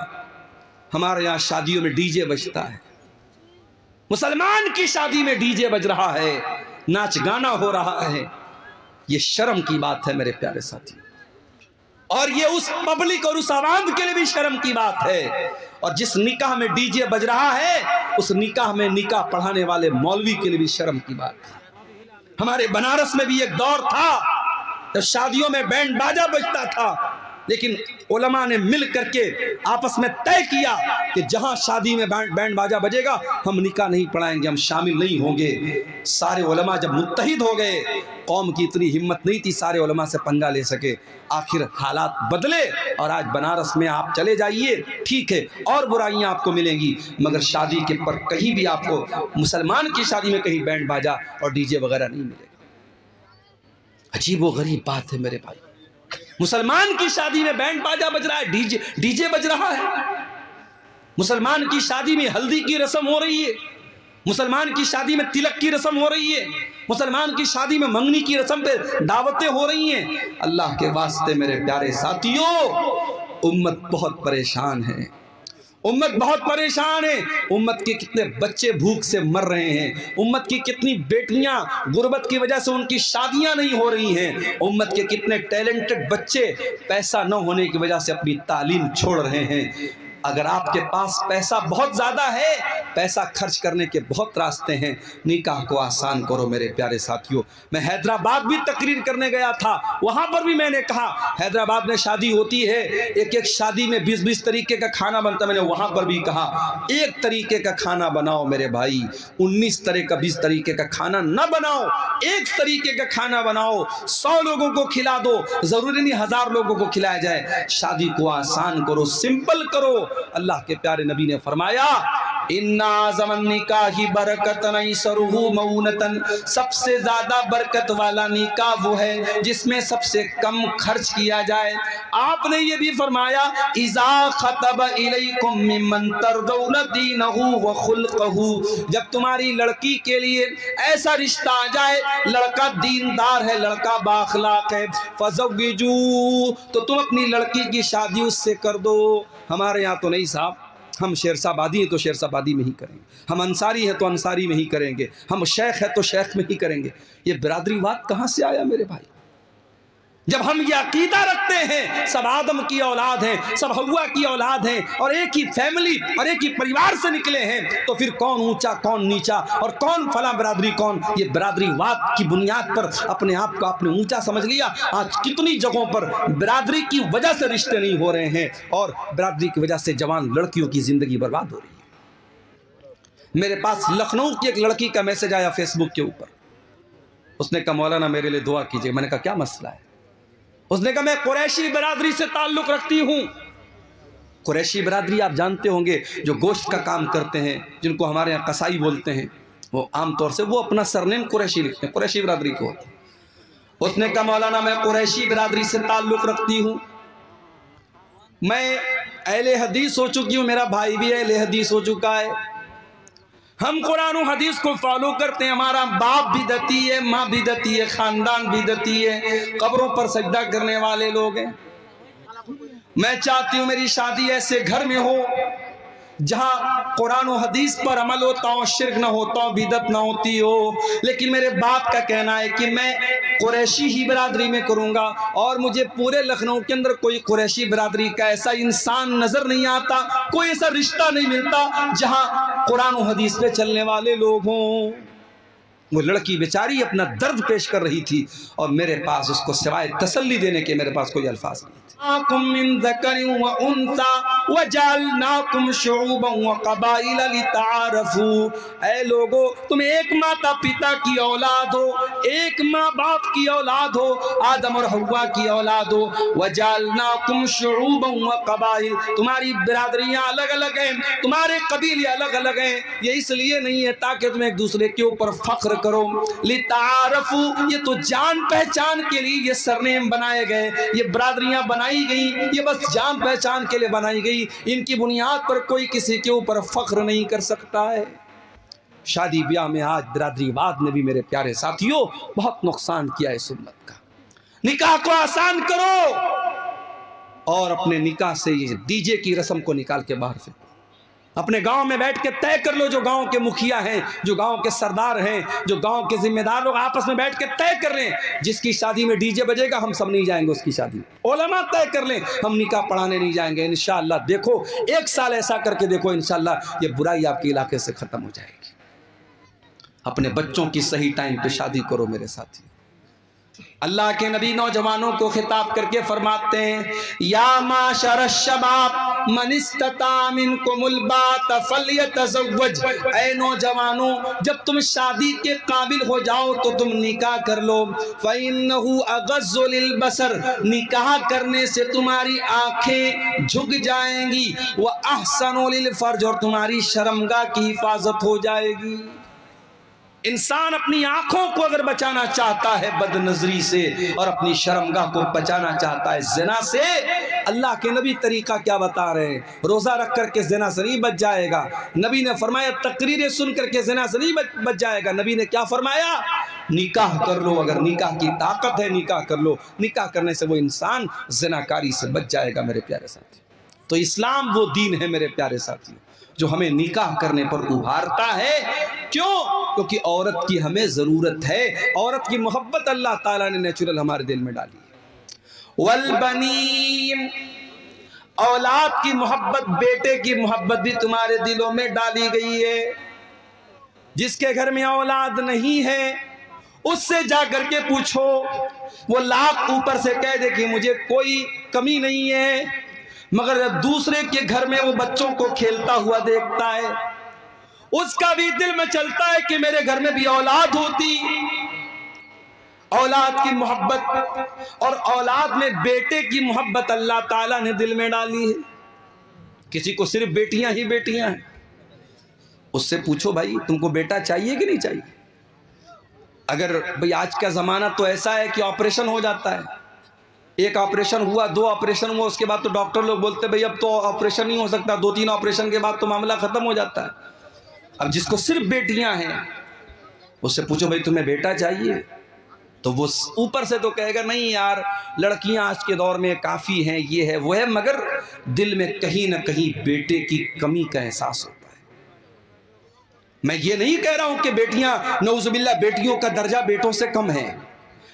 [SPEAKER 1] हमारे यहाँ शादियों में डीजे बजता है, मुसलमान की शादी में डीजे बज रहा है, नाच गाना हो रहा है। ये शर्म की बात है मेरे प्यारे साथी, और ये उस पब्लिक और उस आवाम के लिए भी शर्म की बात है। और जिस निकाह में डीजे बज रहा है, उस निकाह में निकाह पढ़ाने वाले मौलवी के लिए भी शर्म की बात है। हमारे बनारस में भी एक दौर था जब शादियों में बैंड बाजा बजता था, लेकिन उलमा ने मिल करके आपस में तय किया कि जहां शादी में बैंड बाजा बजेगा हम निकाह नहीं पढ़ाएंगे, हम शामिल नहीं होंगे। सारे उलमा जब मुत्तहिद हो गए, कौम की इतनी हिम्मत नहीं थी सारे उलमा से पंगा ले सके। आखिर हालात बदले और आज बनारस में आप चले जाइए, ठीक है और बुराइयां आपको मिलेंगी, मगर शादी के पर कहीं भी आपको मुसलमान की शादी में कहीं बैंड बाजा और डीजे वगैरह नहीं मिलेगा। अजीब व गरीब बात है मेरे भाई, मुसलमान की शादी में बैंड बाजा बज रहा है, डीजे बज रहा है। मुसलमान की शादी में हल्दी की रस्म हो रही है, मुसलमान की शादी में तिलक की रस्म हो रही है, मुसलमान की शादी में मंगनी की रस्म पे दावतें हो रही हैं। अल्लाह के वास्ते मेरे प्यारे साथियों, उम्मत बहुत परेशान है, उम्मत बहुत परेशान है। उम्मत के कितने बच्चे भूख से मर रहे हैं, उम्मत की कितनी बेटियां गुर्बत की वजह से उनकी शादियां नहीं हो रही हैं, उम्मत के कितने टैलेंटेड बच्चे पैसा न होने की वजह से अपनी तालीम छोड़ रहे हैं। अगर आपके पास पैसा बहुत ज़्यादा है, पैसा खर्च करने के बहुत रास्ते हैं, निकाह को आसान करो मेरे प्यारे साथियों। मैं हैदराबाद भी तकरीर करने गया था, वहाँ पर भी मैंने कहा हैदराबाद में शादी होती है, एक एक शादी में 20-20 तरीके का खाना बनता है। मैंने वहाँ पर भी कहा एक तरीके का खाना बनाओ मेरे भाई, 19 तरह का 20 तरीके का खाना न बनाओ, एक तरीके का खाना बनाओ, 100 लोगों को खिला दो, ज़रूरी नहीं 1000 लोगों को खिलाया जाए। शादी को आसान करो, सिंपल करो। अल्लाह के प्यारे नबी ने फरमाया इन्ना ज़मन निकाही बरकत नहीं सरुहु मऊनतन, सबसे ज्यादा बरकत वाला निकाह वो है जिसमें सबसे कम खर्च किया जाए। आपने ये भी फरमाया इज़ा खतब इलैकुम मिम्मन तरदौन दीनहु व खुल्क़हु, जब तुम्हारी लड़की के लिए ऐसा रिश्ता आ जाए, लड़का दीनदार है, लड़का बाखलाक है, फज़व्विजू, तो तुम अपनी लड़की की शादी उससे कर दो। हमारे यहाँ तो नहीं साहब, हम शेरशाबादी हैं तो शेरशाबादी में ही करेंगे, हम अंसारी हैं तो अंसारी में ही करेंगे, हम शेख हैं तो शेख में ही करेंगे। ये बिरादरीवाद कहाँ से आया मेरे भाई? जब हम ये अकीदा रखते हैं सब आदम की औलाद हैं, सब हव्वा की औलाद हैं और एक ही फैमिली और एक ही परिवार से निकले हैं, तो फिर कौन ऊंचा कौन नीचा और कौन फला बिरादरी कौन? ये बिरादरीवाद की बुनियाद पर अपने आप को आपने ऊंचा समझ लिया। आज कितनी जगहों पर बिरादरी की वजह से रिश्ते नहीं हो रहे हैं और बिरादरी की वजह से जवान लड़कियों की जिंदगी बर्बाद हो रही है। मेरे पास लखनऊ की एक लड़की का मैसेज आया फेसबुक के ऊपर, उसने कहा मौलाना मेरे लिए दुआ कीजिए। मैंने कहा क्या मसला है? उसने कहा मैं कुरैशी बिरादरी से ताल्लुक़ रखती हूँ। कुरैशी बिरादरी आप जानते होंगे, जो गोश्त का काम करते हैं, जिनको हमारे यहाँ कसाई बोलते हैं, वो आमतौर से वो अपना सरनेम कुरैशी लिखते हैं, कुरैशी बिरादरी को होता है। उसने कहा मौलाना मैं कुरैशी बिरादरी से ताल्लुक़ रखती हूँ, मैं अहले हदीस हो चुकी हूँ, मेरा भाई भी अहले हदीस हो चुका है, हम कुरान और हदीस को फॉलो करते हैं, हमारा बाप भी दती है, माँ भी दती है, खानदान भी दती है, कब्रों पर सजदा करने वाले लोग हैं। मैं चाहती हूँ मेरी शादी ऐसे घर में हो जहाँ कुरान और हदीस पर अमल होता हो, शिर्क ना होता हो, बिदत ना होती हो। लेकिन मेरे बाप का कहना है कि मैं कुरैशी ही बिरादरी में करूँगा और मुझे पूरे लखनऊ के अंदर कोई कुरैशी बिरादरी का ऐसा इंसान नज़र नहीं आता, कोई ऐसा रिश्ता नहीं मिलता जहाँ कुरान और हदीस पे चलने वाले लोग हों। वो लड़की बेचारी अपना दर्द पेश कर रही थी और मेरे पास उसको सिवाय तसल्ली देने के मेरे पास कोई अल्फाज नहीं थे। ऐ लोगो, तुम एक माता पिता की औलाद हो, एक माँ बाप की औलाद हो, आदम और हव्वा की औलाद हो। वजालनाकुम शुऊबन व कबाइल, तुम्हारी बिरादरियाँ अलग अलग हैं, तुम्हारे कबीले अलग अलग हैं। ये इसलिए नहीं है ताकि तुम एक दूसरे के ऊपर फख्र करो, लितारफू, ये तो जान पहचान के लिए ये सरनेम बनाए गए, ये बिरादरियां बनाई गई, ये बस जान पहचान के लिए बनाई गई। इनकी बुनियाद पर कोई किसी के ऊपर फख्र नहीं कर सकता है। शादी ब्याह में आज बिरादरीवाद ने भी मेरे प्यारे साथियों बहुत नुकसान किया है सुन्नत का। निकाह को आसान करो और अपने निकाह से ये डीजे की रस्म को निकाल के बाहर फेंको। अपने गांव में बैठ के तय कर लो, जो गांव के मुखिया हैं, जो गांव के सरदार हैं, जो गांव के जिम्मेदार लोग आपस में बैठ के तय कर लें, जिसकी शादी में डीजे बजेगा हम सब नहीं जाएंगे उसकी शादी में। उलमा तय कर लें हम निकाह पढ़ाने नहीं जाएंगे। इंशाअल्लाह देखो, 1 साल ऐसा करके देखो, इंशाअल्लाह ये बुराई आपके इलाके से खत्म हो जाएगी। अपने बच्चों की सही टाइम पे शादी करो मेरे साथी। अल्लाह के नबी नौजवानों को खिताब करके फरमाते हैं, या माशर शबाब मन इस्तता मिनकुमुल बात फल्यतज़व्वज। ऐ नौजवानों, जब तुम शादी के काबिल हो जाओ तो तुम निकाह कर लो। फ़इन्नहु अग़ज़्ज़ु लिलबसर, निकाह करने से तुम्हारी आंखें झुक जाएंगी। व अहसनु लिलफर्ज, और तुम्हारी शर्मगाह की हिफाजत हो जाएगी। इंसान अपनी आंखों को अगर बचाना चाहता है बदनजरी से और अपनी शर्मगाह को बचाना चाहता है जिना से, अल्लाह के नबी तरीका क्या बता रहे हैं? रोजा रख करके जिना से नहीं बच जाएगा। नबी ने फरमाया तकरीरें सुन करके जिना से नहीं बच जाएगा। नबी ने क्या फरमाया? निकाह कर लो। अगर निकाह की ताकत है निकाह कर लो। निकाह करने से वो इंसान जिनाकारी से बच जाएगा। मेरे प्यारे साथी, तो इस्लाम वो दीन है मेरे प्यारे साथी जो हमें निकाह करने पर उभारता है। क्यों? क्योंकि औरत की हमें जरूरत है। औरत की मोहब्बत अल्लाह ताला ने नेचुरल हमारे दिल में डाली है। वल बनीन, औलाद की मोहब्बत, बेटे की मोहब्बत भी तुम्हारे दिलों में डाली गई है। जिसके घर में औलाद नहीं है उससे जाकर के पूछो, वो लाख ऊपर से कह दे कि मुझे कोई कमी नहीं है, मगर जब दूसरे के घर में वो बच्चों को खेलता हुआ देखता है उसका भी दिल में चलता है कि मेरे घर में भी औलाद होती। औलाद की मोहब्बत और औलाद में बेटे की मोहब्बत अल्लाह ताला ने दिल में डाली है। किसी को सिर्फ बेटियां ही बेटियां हैं, उससे पूछो भाई तुमको बेटा चाहिए कि नहीं चाहिए। अगर भाई आज का जमाना तो ऐसा है कि ऑपरेशन हो जाता है, एक ऑपरेशन हुआ, दो ऑपरेशन हुआ, उसके बाद तो डॉक्टर लोग बोलते भाई अब तो ऑपरेशन नहीं हो सकता, 2-3 ऑपरेशन के बाद तो मामला खत्म हो जाता है। अब जिसको सिर्फ बेटियां हैं उससे पूछो भाई तुम्हें बेटा चाहिए, तो वो ऊपर से तो कहेगा नहीं यार लड़कियां आज के दौर में काफ़ी हैं, ये है वो है, मगर दिल में कहीं ना कहीं बेटे की कमी का एहसास होता है। मैं ये नहीं कह रहा हूं कि बेटियां नऊजुबिल्लाह बेटियों का दर्जा बेटों से कम है,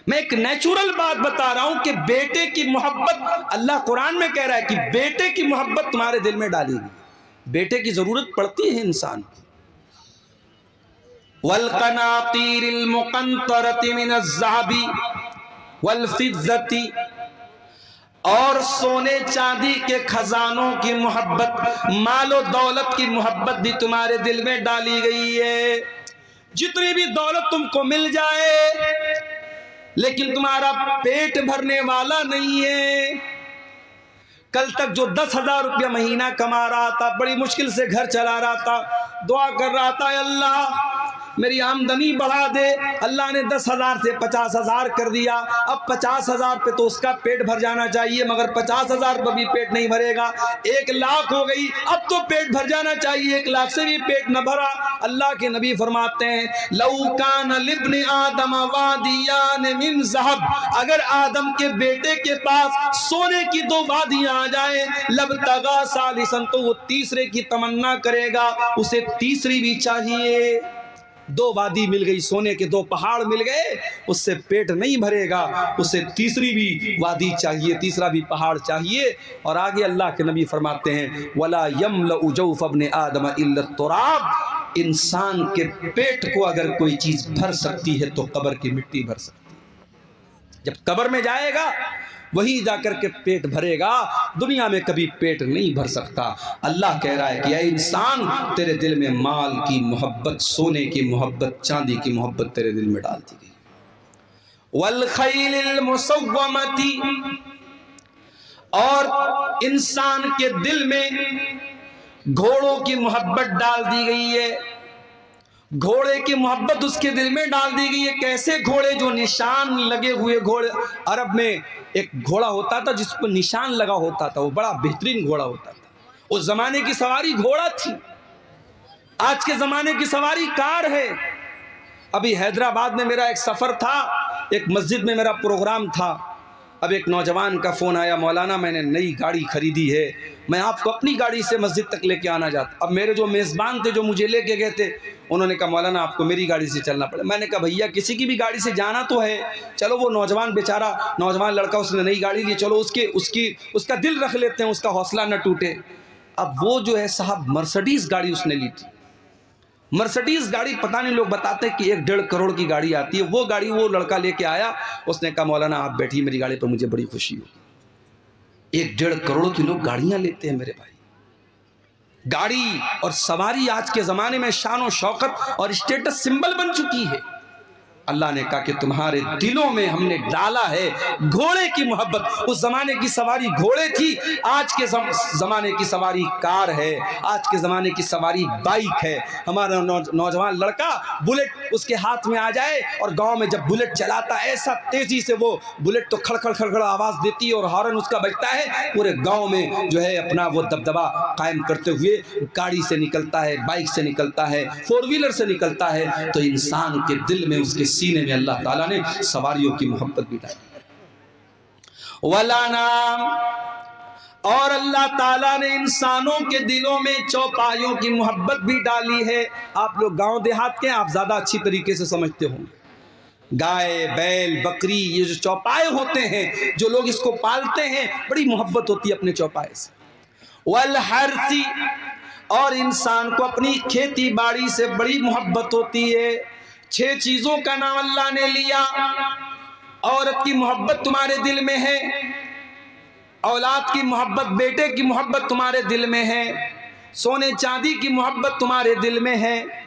[SPEAKER 1] मैं एक नेचुरल बात बता रहा हूं कि बेटे की मोहब्बत अल्लाह कुरान में कह रहा है कि बेटे की मोहब्बत तुम्हारे दिल में डालेगी। बेटे की जरूरत पड़ती है इंसान को। वल क़नातीरिल मुक़ंतरति मिनज़्ज़हाबी वल फ़िज़्ज़ति, और सोने चांदी के खजानों की मोहब्बत, मालो दौलत की मोहब्बत भी तुम्हारे दिल में डाली गई है। जितनी भी दौलत तुमको मिल जाए लेकिन तुम्हारा पेट भरने वाला नहीं है। कल तक जो 10,000 रुपया महीना कमा रहा था, बड़ी मुश्किल से घर चला रहा था, दुआ कर रहा था अल्लाह मेरी आमदनी बढ़ा दे, अल्लाह ने 10,000 से 50,000 कर दिया। अब 50,000 पे तो उसका पेट भर जाना चाहिए, मगर 50,000 पर भी पेट नहीं भरेगा। 1 लाख हो गई, अब तो पेट भर जाना चाहिए, 1 लाख से भी पेट न भरा। अल्लाह के नबी फरमाते हैं लौ कान लिब्ने आदम वादियान मिन ज़हब, अगर आदम के बेटे के पास सोने की 2 वादियां आ जाए, लबतगा सालिसन, तो वो तीसरे की तमन्ना करेगा, उसे तीसरी भी चाहिए। 2 वादी मिल गई, सोने के 2 पहाड़ मिल गए, उससे पेट नहीं भरेगा, उसे तीसरी भी वादी चाहिए, तीसरा भी पहाड़ चाहिए। और आगे अल्लाह के नबी फरमाते हैं वला यमलउ जौफ इब्न आदम इल्ला तुराब, इंसान के पेट को अगर कोई चीज भर सकती है तो कब्र की मिट्टी भर सकती है। जब कब्र में जाएगा वही जाकर के पेट भरेगा, दुनिया में कभी पेट नहीं भर सकता। अल्लाह कह रहा है कि ऐ इंसान, तेरे दिल में माल की मोहब्बत, सोने की मोहब्बत, चांदी की मोहब्बत तेरे दिल में डाल दी गई। वल खैलिल मुसव्वमती, और इंसान के दिल में घोड़ों की मोहब्बत डाल दी गई है। घोड़े की मोहब्बत उसके दिल में डाल दी गई है। कैसे घोड़े? जो निशान लगे हुए घोड़े। अरब में एक घोड़ा होता था जिस पर निशान लगा होता था, वो बड़ा बेहतरीन घोड़ा होता था। उस जमाने की सवारी घोड़ा थी, आज के जमाने की सवारी कार है। अभी हैदराबाद में मेरा एक सफर था, एक मस्जिद में मेरा प्रोग्राम था। अब एक नौजवान का फ़ोन आया, मौलाना मैंने नई गाड़ी खरीदी है, मैं आपको अपनी गाड़ी से मस्जिद तक लेके आना चाहता। अब मेरे जो मेज़बान थे जो मुझे लेके गए थे, उन्होंने कहा मौलाना आपको मेरी गाड़ी से चलना पड़े। मैंने कहा भैया किसी की भी गाड़ी से जाना तो है, चलो वो नौजवान बेचारा, नौजवान लड़का, उसने नई गाड़ी ली, चलो उसका दिल रख लेते हैं, उसका हौसला न टूटे। अब वो जो है साहब मर्सिडीज़ गाड़ी उसने ली थी, मर्सिडीज गाड़ी, पता नहीं लोग बताते कि 1-1.5 करोड़ की गाड़ी आती है। वो गाड़ी वो लड़का लेके आया, उसने कहा मौलाना आप बैठिए मेरी गाड़ी पर, मुझे बड़ी खुशी हुई। 1-1.5 करोड़ की लोग गाड़ियां लेते हैं मेरे भाई। गाड़ी और सवारी आज के ज़माने में शान और शौकत और स्टेटस सिंबल बन चुकी है। अल्लाह ने कहा कि तुम्हारे दिलों में हमने डाला है घोड़े की मोहब्बत। उस ज़माने की सवारी घोड़े थी, आज के ज़माने की सवारी कार है, आज के ज़माने की सवारी बाइक है। हमारा नौजवान लड़का बुलेट उसके हाथ में आ जाए और गांव में जब बुलेट चलाता है, ऐसा तेज़ी से वो बुलेट तो खड़खड़ खड़खड़ आवाज़ देती है और हॉर्न उसका बजता है, पूरे गाँव में जो है अपना वो दबदबा कायम करते हुए गाड़ी से निकलता है, बाइक से निकलता है, 4 व्हीलर से निकलता है। तो इंसान के दिल में, उसके सीने में अल्लाह ताला ने सवारियों की मोहब्बत भी डाली। वला नाम, और अल्लाह ताला ने इंसानों के दिलों में चौपाइयों की मोहब्बत भी डाली है। आप लोग गांव देहात के, आप ज्यादा अच्छी तरीके से समझते होंगे। गाय, बैल, बकरी, ये जो चौपाए होते हैं, जो लोग इसको पालते हैं, बड़ी मोहब्बत होती है अपने चौपाए से। वल हर्सी, और इंसान को अपनी खेती बाड़ी से बड़ी मोहब्बत होती है। 6 चीजों का नाम अल्लाह ने लिया। औरत की मोहब्बत तुम्हारे दिल में है, औलाद की मोहब्बत, बेटे की मोहब्बत तुम्हारे दिल में है, सोने चांदी की मोहब्बत तुम्हारे दिल में है,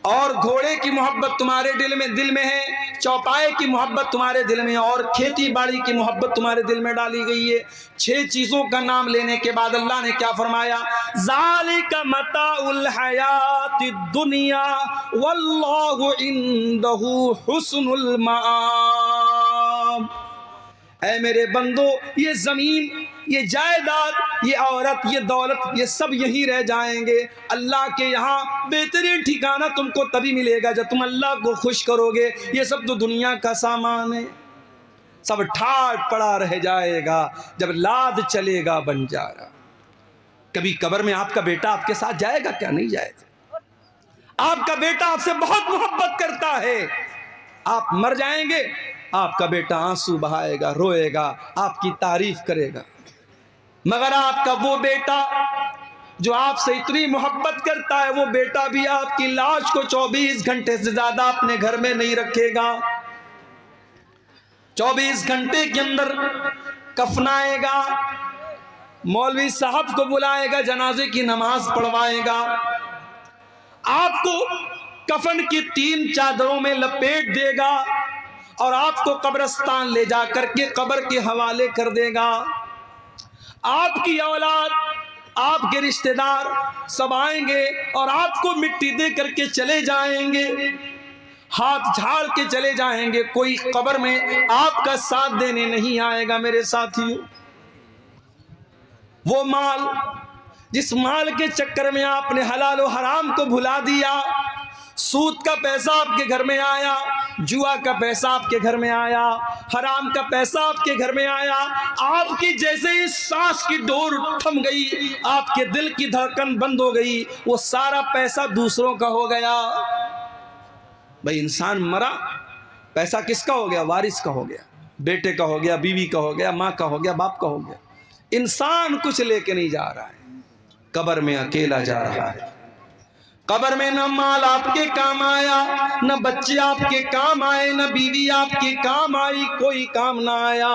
[SPEAKER 1] और घोड़े की मोहब्बत तुम्हारे दिल में है, चौपाए की मोहब्बत तुम्हारे दिल में, और खेती बाड़ी की मोहब्बत तुम्हारे दिल में डाली गई है। 6 चीजों का नाम लेने के बाद अल्लाह ने क्या फरमाया? ज़ालिका मताउल हयातिद दुनिया वल्लाहु इंदहु हुस्नुल मआब। ऐ मेरे बंदो, ये जमीन, ये जायदाद, ये औरत, ये दौलत, ये सब यहीं रह जाएंगे। अल्लाह के यहाँ बेहतरीन ठिकाना तुमको तभी मिलेगा जब तुम अल्लाह को खुश करोगे। ये सब तो दुनिया का सामान है, सब ठाट पड़ा रह जाएगा जब लाद चलेगा बंजारा। कभी कब्र में आपका बेटा आपके साथ जाएगा क्या? नहीं जाएगा। आपका बेटा आपसे बहुत मोहब्बत करता है, आप मर जाएंगे, आपका बेटा आंसू बहाएगा, रोएगा, आपकी तारीफ करेगा। मगर आपका वो बेटा जो आपसे इतनी मोहब्बत करता है, वो बेटा भी आपकी लाश को 24 घंटे से ज्यादा अपने घर में नहीं रखेगा। 24 घंटे के अंदर कफनाएगा, मौलवी साहब को बुलाएगा, जनाजे की नमाज पढ़वाएगा, आपको कफन की 3 चादरों में लपेट देगा और आपको कब्रिस्तान ले जा करके कब्र के हवाले कर देगा। आपकी औलाद, आपके रिश्तेदार सब आएंगे और आपको मिट्टी दे करके चले जाएंगे, हाथ झाड़ के चले जाएंगे। कोई कब्र में आपका साथ देने नहीं आएगा। मेरे साथियों, वो माल, जिस माल के चक्कर में आपने हलाल और हराम को भुला दिया, सूद का पैसा आपके घर में आया, जुआ का पैसा आपके घर में आया, हराम का पैसा आपके घर में आया, आपकी जैसे ही सांस की डोर थम गई, आपके दिल की धड़कन बंद हो गई, वो सारा पैसा दूसरों का हो गया। भाई इंसान मरा, पैसा किसका हो गया? वारिस का हो गया, बेटे का हो गया, बीवी का हो गया, माँ का हो गया, बाप का हो गया। इंसान कुछ लेके नहीं जा रहा है, कब्र में अकेला जा रहा है। कब्र में न माल आपके काम आया, न बच्चे आपके काम आए, न बीवी आपके काम आई, कोई काम ना आया।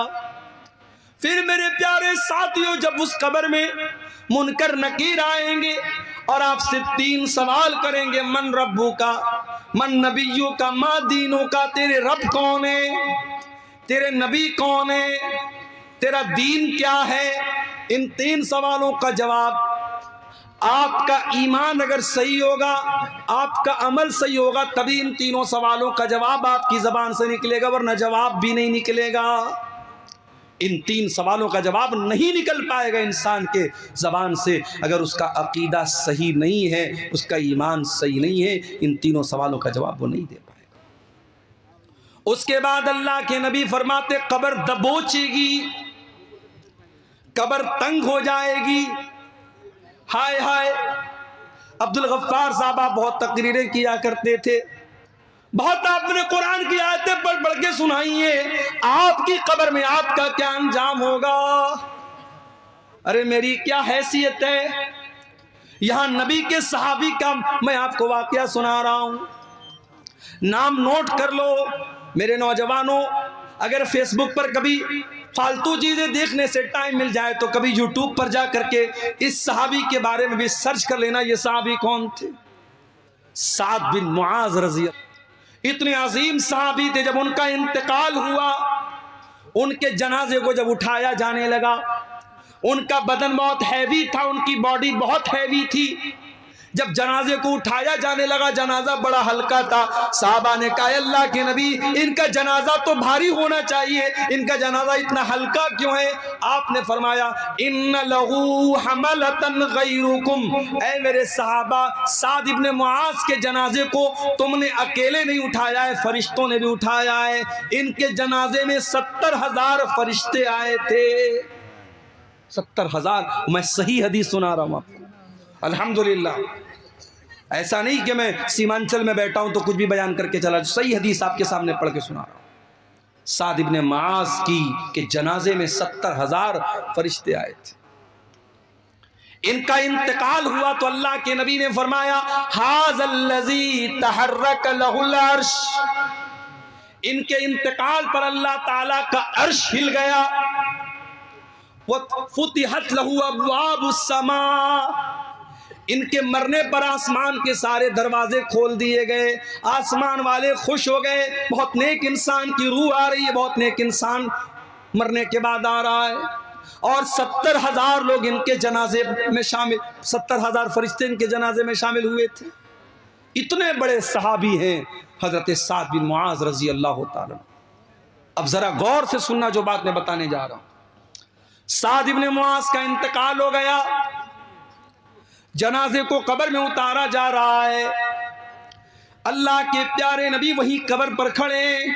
[SPEAKER 1] फिर मेरे प्यारे साथियों, जब उस कब्र में मुनकर नकीर आएंगे और आपसे 3 सवाल करेंगे, मन रब्बू का, मन नबियों का, मा दीनों का, तेरे रब कौन है, तेरे नबी कौन है, तेरा दीन क्या है। इन 3 सवालों का जवाब, आपका ईमान अगर सही होगा, आपका अमल सही होगा, तभी इन 3 सवालों का जवाब आपकी जबान से निकलेगा, वरना जवाब भी नहीं निकलेगा। इन 3 सवालों का जवाब नहीं निकल पाएगा इंसान के जबान से अगर उसका अकीदा सही नहीं है, उसका ईमान सही नहीं है। इन 3 सवालों का जवाब वो नहीं दे पाएगा। उसके बाद अल्लाह के नबी फरमाते, कब्र दबोचेगी, कब्र तंग हो जाएगी। हाय हाय, अब्दुल गफ्फार साहब आप बहुत तकरीरें किया करते थे, बहुत आपने कुरान की आयतें पढ़ पढ़ के सुनाई है, आपकी कब्र में आपका क्या अंजाम होगा। अरे मेरी क्या हैसियत है, यहां नबी के सहाबी का मैं आपको वाकया सुना रहा हूं, नाम नोट कर लो मेरे नौजवानों। अगर फेसबुक पर कभी फालतू चीजें देखने से टाइम मिल जाए तो कभी यूट्यूब पर जा करके इस सहाबी के बारे में भी सर्च कर लेना। ये सहाबी कौन थे? साद बिन मुआज रज़ी अल्लाह। इतने अजीम सहाबी थे, जब उनका इंतकाल हुआ, उनके जनाजे को जब उठाया जाने लगा, उनका बदन बहुत हैवी था, उनकी बॉडी बहुत हैवी थी। जब जनाजे को उठाया जाने लगा, जनाजा बड़ा हल्का था। साहबा ने कहा, अल्लाह के नबी, इनका जनाजा तो भारी होना चाहिए, इनका जनाजा इतना हल्का क्यों है? आपने फरमाया, इन्न लहू हमलतन गैरुकुम, ऐ मेरे साहबा, साद इब्ने मुआज के जनाजे को तुमने अकेले नहीं उठाया है, फरिश्तों ने भी उठाया है। इनके जनाजे में 70,000 फरिश्ते आए थे। 70,000। मैं सही हदीस सुना रहा हूं आपको, अल्हम्दुलिल्लाह। ऐसा नहीं कि मैं सीमांचल में बैठा हूं तो कुछ भी बयान करके चला, सही हदीस आपके सामने पढ़ के सुना रहा हूं। साद इब्ने मुआज की के जनाजे में 70,000 फरिश्ते आए थे। इनका इंतकाल हुआ तो अल्लाह के नबी ने फरमाया, हाज़ल्लज़ी तहर्रक लहुल अर्श, इनके इंतकाल पर अल्लाह ताला का अर्श हिल गया। फुतिहत लहू अब्वाबुस समा, इनके मरने पर आसमान के सारे दरवाजे खोल दिए गए। आसमान वाले खुश हो गए, बहुत नेक इंसान की रूह आ रही है, बहुत नेक इंसान मरने के बाद आ रहा है। और 70,000 लोग इनके जनाजे में शामिल, 70,000 फरिश्ते इनके जनाजे में शामिल हुए थे। इतने बड़े सहाबी हैं हजरत साद बिन मुआज रजी अल्लाह ताला। अब जरा गौर से सुनना जो बात मैं बताने जा रहा हूं। साद इब्ने मुआज का इंतकाल हो गया, जनाजे को कब्र में उतारा जा रहा है। अल्लाह के प्यारे नबी वही कब्र पर खड़े।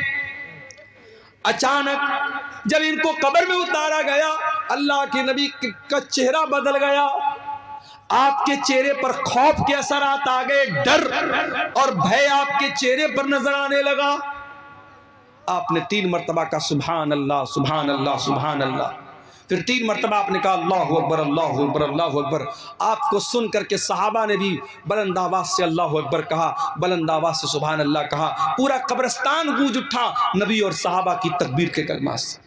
[SPEAKER 1] अचानक जब इनको कब्र में उतारा गया, अल्लाह के नबी का चेहरा बदल गया। आपके चेहरे पर खौफ के असरात आ गए, डर और भय आपके चेहरे पर नजर आने लगा। आपने 3 मरतबा का सुभान अल्लाह सुभान अल्लाह सुभान अल्लाह, फिर 3 मरतबा आपने कहा अल्लाहु अकबर अल्लाहु अकबर अल्लाहु अकबर। आपको सुन करके सहाबा ने भी बुलंद आवाज से अल्लाहु अकबर कहा, बुलंद आवाज से सुभान अल्लाह कहा। पूरा कब्रिस्तान गूंज उठा नबी और सहाबा की तकबीर के कलमात से।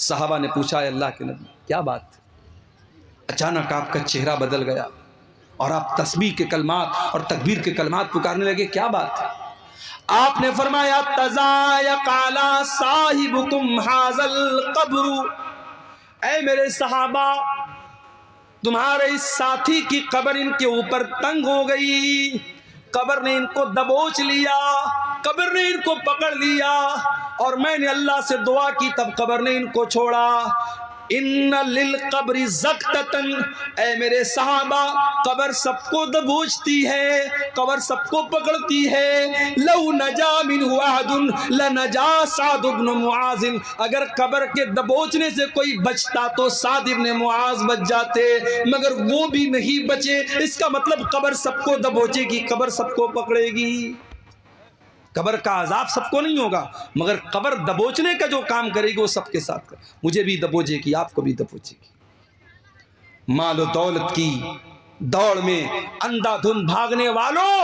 [SPEAKER 1] सहाबा ने पूछा, अल्लाह के नबी क्या बात? अचानक आपका चेहरा बदल गया और आप तस्बीह के कलमात और तकबीर के कलमात पुकारने लगे, क्या बात है? आपने फरमाया, तज़ायक़ाला साहिबुकुम हाज़ल क़ब्रु, ऐ मेरे सहाबा, तुम्हारे इस साथी की कब्र इनके ऊपर तंग हो गई। कब्र ने इनको दबोच लिया, कब्र ने इनको पकड़ लिया और मैंने अल्लाह से दुआ की, तब कब्र ने इनको छोड़ा। इन्ना लिल कब्रि ज़क़तन, ऐ मेरे सहाबा, कब्र सबको दबोचती है, कब्र सबको पकड़ती है। लौ नजा मिन्हु अहदुन लनजा साद इब्न मुआज़, अगर कब्र के दबोचने से कोई बचता तो साद इब्न मुआज़ बच जाते, मगर वो भी नहीं बचे। इसका मतलब कब्र सबको दबोचेगी, कब्र सबको पकड़ेगी। कब्र का अजाब सबको नहीं होगा, मगर कब्र दबोचने का जो काम करेगी वो सबके साथ कर। मुझे भी दबोचेगी, आपको भी दबोचेगी। मालो दौलत की दौड़ में अंधाधुंध भागने वालों,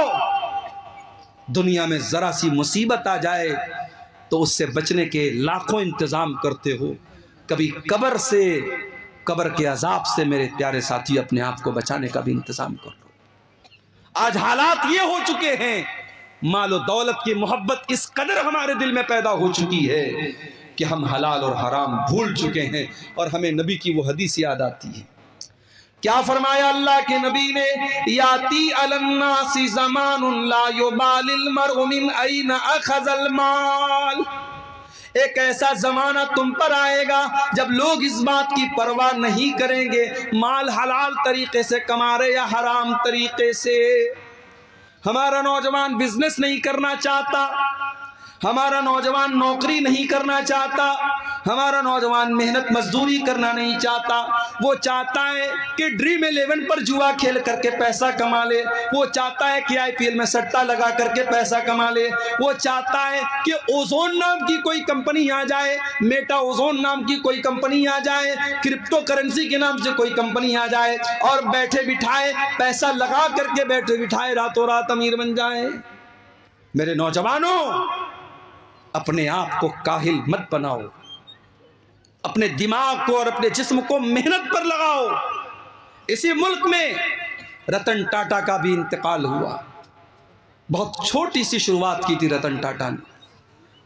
[SPEAKER 1] दुनिया में जरा सी मुसीबत आ जाए तो उससे बचने के लाखों इंतजाम करते हो। कभी कब्र से, कब्र के अजाब से मेरे प्यारे साथी अपने आप को बचाने का भी इंतजाम कर लो। आज हालात ये हो चुके हैं, मालो दौलत की मोहब्बत इस कदर हमारे दिल में पैदा हो चुकी है कि हम हलाल और हराम भूल चुके हैं और हमें नबी की वो हदीस याद आती है। क्या फरमाया अल्लाह के नबी ने, याती अलन्नासी ज़मानुन ला युबालिल मर्उ मिन ऐना अखज़ल माल, एक ऐसा जमाना तुम पर आएगा जब लोग इस बात की परवाह नहीं करेंगे माल हलाल तरीके से कमा रहे या हराम तरीके से। हमारा नौजवान बिजनेस नहीं करना चाहता, हमारा नौजवान नौकरी नहीं करना चाहता, हमारा नौजवान मेहनत मजदूरी करना नहीं चाहता। वो चाहता है कि ड्रीम 11 पर जुआ खेल करके पैसा कमा ले, वो चाहता है कि IPL में सट्टा लगा करके पैसा कमा ले, वो चाहता है कि ओजोन नाम की कोई कंपनी आ जाए, मेटा ओजोन नाम की कोई कंपनी आ जाए, क्रिप्टो करेंसी के नाम से कोई कंपनी आ जाए और बैठे बिठाए पैसा लगा करके बैठे बिठाए रातों रात अमीर बन जाए। मेरे नौजवानों, अपने आप को काहिल मत बनाओ, अपने दिमाग को और अपने जिस्म को मेहनत पर लगाओ। इसी मुल्क में रतन टाटा का भी इंतकाल हुआ। बहुत छोटी सी शुरुआत की थी रतन टाटा ने,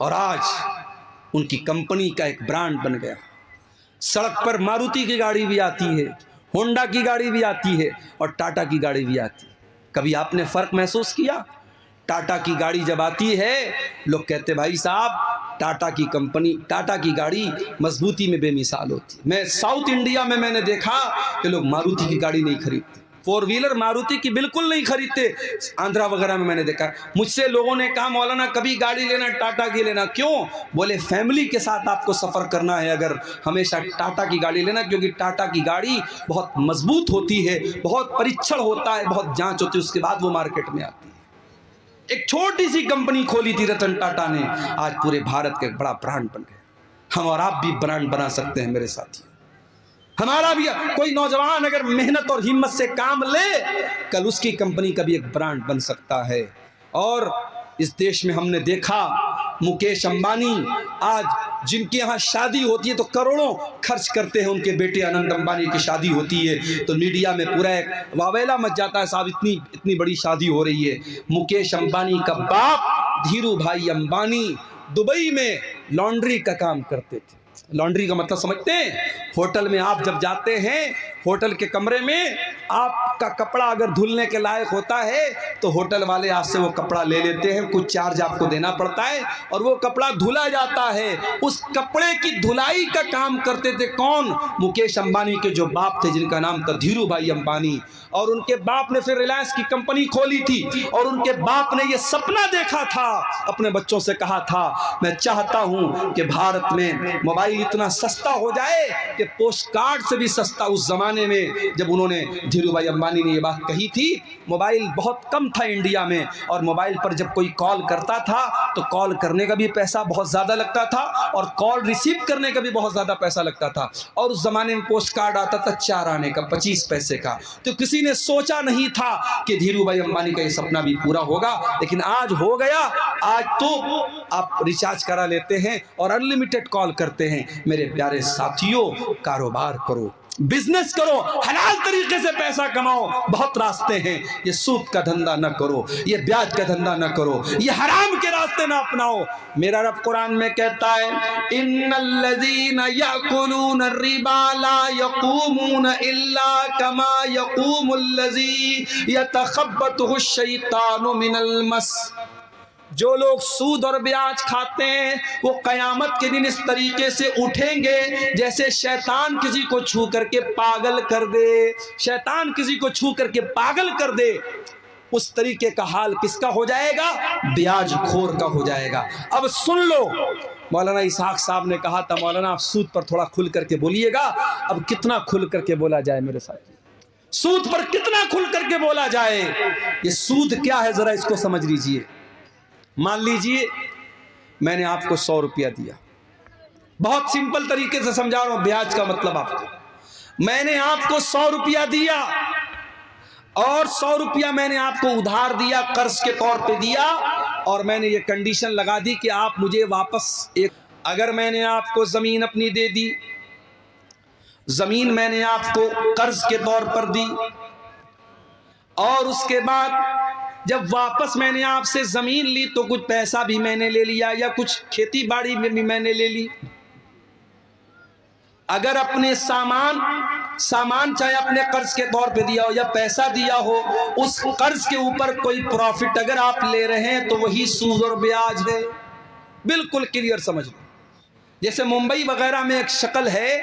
[SPEAKER 1] और आज उनकी कंपनी का एक ब्रांड बन गया। सड़क पर मारुति की गाड़ी भी आती है, होंडा की गाड़ी भी आती है और टाटा की गाड़ी भी आती है। कभी आपने फर्क महसूस किया? टाटा की गाड़ी जब आती है, लोग कहते भाई साहब टाटा की कंपनी, टाटा की गाड़ी मजबूती में बेमिसाल होती है। मैं साउथ इंडिया में मैंने देखा कि लोग मारुति की गाड़ी नहीं खरीदते, 4 व्हीलर मारुति की बिल्कुल नहीं खरीदते। आंध्रा वगैरह में मैंने देखा। मुझसे लोगों ने कहा मौलाना कभी गाड़ी लेना टाटा की लेना, क्यों? बोले फैमिली के साथ आपको सफ़र करना है अगर हमेशा टाटा की गाड़ी लेना, क्योंकि टाटा की गाड़ी बहुत मजबूत होती है, बहुत परीक्षण होता है, बहुत जाँच होती है, उसके बाद वो मार्केट में आती है। एक छोटी सी कंपनी खोली थी रतन टाटा ने, आज पूरे भारत का एक बड़ा ब्रांड बन गया। हम और आप भी ब्रांड बना सकते हैं मेरे साथी। हमारा भी कोई नौजवान अगर मेहनत और हिम्मत से काम ले, कल उसकी कंपनी का भी एक ब्रांड बन सकता है। और इस देश में हमने देखा मुकेश अंबानी, आज जिनके यहाँ शादी होती है तो करोड़ों खर्च करते हैं। उनके बेटे अनंत अंबानी की शादी होती है तो मीडिया में पूरा एक वावेला मच जाता है, साहब इतनी बड़ी शादी हो रही है। मुकेश अंबानी का बाप धीरू भाई अंबानी दुबई में लॉन्ड्री का काम करते थे। लॉन्ड्री का मतलब समझते हैं? होटल में आप जब जाते हैं, होटल के कमरे में आपका कपड़ा अगर धुलने के लायक होता है तो होटल वाले आपसे वो कपड़ा ले लेते हैं, कुछ चार्ज आपको देना पड़ता है और वो कपड़ा धुला जाता है। उस कपड़े की धुलाई का काम करते थे कौन? मुकेश अंबानी के जो बाप थे, जिनका नाम था धीरू भाई अंबानी। और उनके बाप ने फिर रिलायंस की कंपनी खोली थी और उनके बाप ने ये सपना देखा था, अपने बच्चों से कहा था मैं चाहता हूं कि भारत में मोबाइल इतना सस्ता हो जाए कि पोस्ट कार्ड से भी सस्ता। उस जमाने में जब उन्होंने धीरू भाई अंबानी ने ये बात कही थी, मोबाइल बहुत कम था इंडिया में और मोबाइल पर जब कोई कॉल करता था तो कॉल करने का भी पैसा बहुत ज़्यादा लगता था और कॉल रिसीव करने का भी बहुत ज़्यादा पैसा लगता था। और उस ज़माने में पोस्ट कार्ड आता था 4 आने का, 25 पैसे का। तो किसी ने सोचा नहीं था कि धीरू भाई अंबानी का ये सपना भी पूरा होगा, लेकिन आज हो गया। आज तो आप रिचार्ज करा लेते हैं और अनलिमिटेड कॉल करते हैं। मेरे प्यारे साथियों, कारोबार करो, बिजनेस करो, हलाल तरीके से पैसा कमाओ। बहुत रास्ते हैं, ये सूद का धंधा न करो, ये ब्याज का धंधा न करो, ये हराम के रास्ते ना अपनाओ। मेरा रब कुरान में कहता है इन्नल्लज़ीना यअकुलून रिबा ला यक़ूमून इल्ला कमा यक़ूमुल्लज़ी यतख़ब्बतुहु शैतानु मिनल मस। जो लोग सूद और ब्याज खाते हैं वो कयामत के दिन इस तरीके से उठेंगे जैसे शैतान किसी को छू करके पागल कर दे। शैतान किसी को छू करके पागल कर दे, उस तरीके का हाल किसका हो जाएगा? ब्याज खोर का हो जाएगा। अब सुन लो, मौलाना इसहाक साहब ने कहा था मौलाना आप सूद पर थोड़ा खुल करके बोलिएगा। अब कितना खुल करके बोला जाए मेरे साथ? सूद पर कितना खुल करके बोला जाए? ये सूद क्या है जरा इसको समझ लीजिए। मान लीजिए मैंने आपको 100 रुपया दिया, बहुत सिंपल तरीके से समझा रहा हूं ब्याज का मतलब आपको। मैंने आपको 100 रुपया दिया और 100 रुपया मैंने आपको उधार दिया, कर्ज के तौर पे दिया, और मैंने ये कंडीशन लगा दी कि आप मुझे वापस अगर मैंने आपको जमीन अपनी दे दी, जमीन मैंने आपको कर्ज के तौर पर दी और उसके बाद जब वापस मैंने आपसे जमीन ली तो कुछ पैसा भी मैंने ले लिया या कुछ खेती बाड़ी में भी मैंने ले ली। अगर अपने सामान चाहे अपने कर्ज के तौर पे दिया हो या पैसा दिया हो, उस कर्ज के ऊपर कोई प्रॉफिट अगर आप ले रहे हैं तो वही सूद और ब्याज है। बिल्कुल क्लियर समझ लो। जैसे मुंबई वगैरह में एक शक्ल है,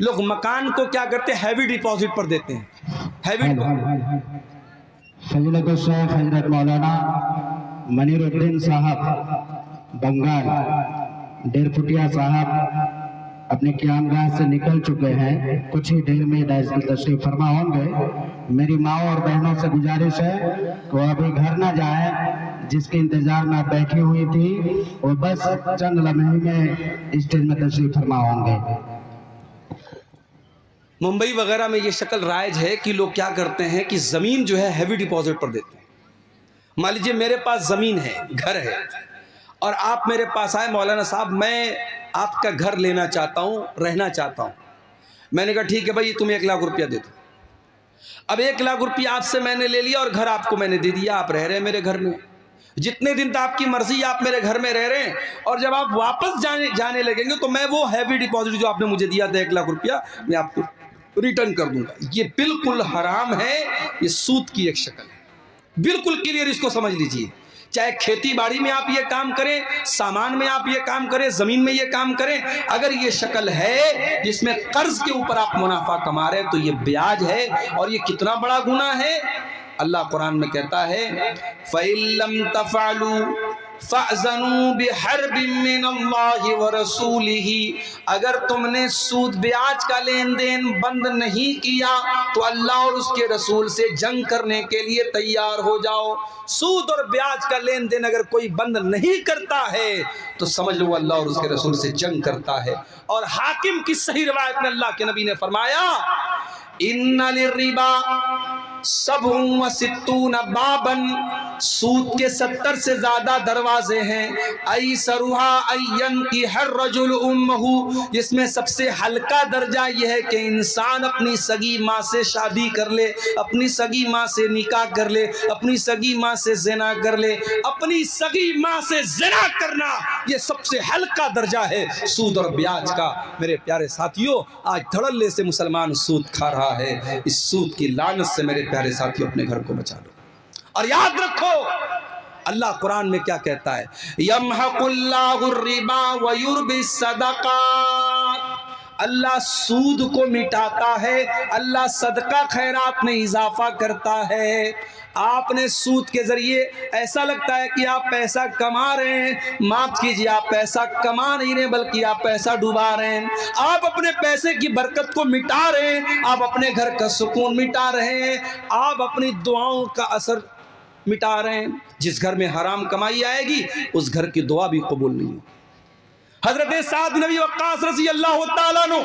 [SPEAKER 1] लोग मकान को क्या करते हैं, हैवी डिपॉजिट पर देते हैं। हैवी
[SPEAKER 2] शेख हजरत मौलाना मनीरुद्दीन साहब बंगाल डेरफुटिया साहब अपने क़यामगाह से निकल चुके हैं, कुछ ही देर में तशरीफ फरमा होंगे। मेरी माँ और बहनों से गुजारिश है कि वो अभी घर ना जाए, जिसके इंतजार में बैठी हुई थी वो बस चंद लम्हे में स्टेज में तशरीफ फरमा होंगे।
[SPEAKER 1] मुंबई वगैरह में ये शक्ल राइज है कि लोग क्या करते हैं कि ज़मीन जो है हैवी डिपॉजिट पर देते हैं। मान लीजिए मेरे पास ज़मीन है, घर है, और आप मेरे पास आए, मौलाना साहब मैं आपका घर लेना चाहता हूँ, रहना चाहता हूँ। मैंने कहा ठीक है भाई, तुम 1 लाख रुपया दे दो। अब 1 लाख रुपया आपसे मैंने ले लिया और घर आपको मैंने दे दिया, आप रह रहे हैं मेरे घर में। जितने दिन तक आपकी मर्जी आप मेरे घर में रह रहे हैं, और जब आप वापस जाने लगेंगे तो मैं वो हैवी डिपॉजिट जो आपने मुझे दिया था 1 लाख रुपया, मैं आपको रिटर्न कर दूंगा। ये बिल्कुल हराम है, ये सूद की एक शक्ल है, बिल्कुल क्लियर, इसको समझ लीजिए। चाहे खेती बाड़ी में आप ये काम करें, सामान में आप ये काम करें, जमीन में ये काम करें, अगर ये शक्ल है जिसमें कर्ज के ऊपर आप मुनाफा कमा रहे हैं तो ये ब्याज है, और ये कितना बड़ा गुनाह है। अल्लाह कुरान में कहता है फ़इल्लम तफ़अलू फ़अज़नू बिहर्बिन मिनल्लाहि व रसूलिही, अगर तुमने सूद ब्याज का लेन देन बंद नहीं किया तो अल्लाह और उसके रसूल से जंग करने के लिए तैयार हो जाओ। सूद और ब्याज का लेन देन अगर कोई बंद नहीं करता है तो समझ लो अल्लाह और उसके रसूल से जंग करता है। और हाकिम की सही रिवायत में अल्लाह के नबी ने फरमाया इन्ना लिर्रिबा सबहुम व सित्तून बाबन, सूद के 70 से ज्यादा दरवाजे हैं। ऐसरुहा अय्यन की हर रजुल उम्महु, जिसमें सबसे हल्का दर्जा यह है कि इंसान अपनी सगी माँ से शादी कर ले, अपनी सगी माँ से निकाह कर ले, अपनी सगी माँ से ज़िना कर ले। अपनी सगी माँ से ज़िना करना ये सबसे हल्का दर्जा है सूद और ब्याज का। मेरे प्यारे साथियों, आज धड़ल्ले से मुसलमान सूद खा रहा है। इस सूद की लानत से मेरे प्यारे साथियों अपने घर को बचा लो। और याद रखो अल्लाह कुरान में क्या कहता है, यमहकुल्लाहु रिबा व युर्बिस सदक़ात, अल्लाह सूद को मिटाता है, अल्लाह सदका खैरात में इजाफा करता है। आपने सूद के जरिए ऐसा लगता है कि आप पैसा कमा रहे हैं, माफ कीजिए आप पैसा कमा नहीं रहे बल्कि आप पैसा डुबा रहे हैं। आप अपने पैसे की बरकत को मिटा रहे हैं, आप अपने घर का सुकून मिटा रहे हैं, आप अपनी दुआओं का असर मिटा रहे हैं। जिस घर में हराम कमाई आएगी उस घर की दुआ भी कबूल नहीं हो। हजरत साद नबी वक्कास रज़ी अल्लाह तआला अन्हु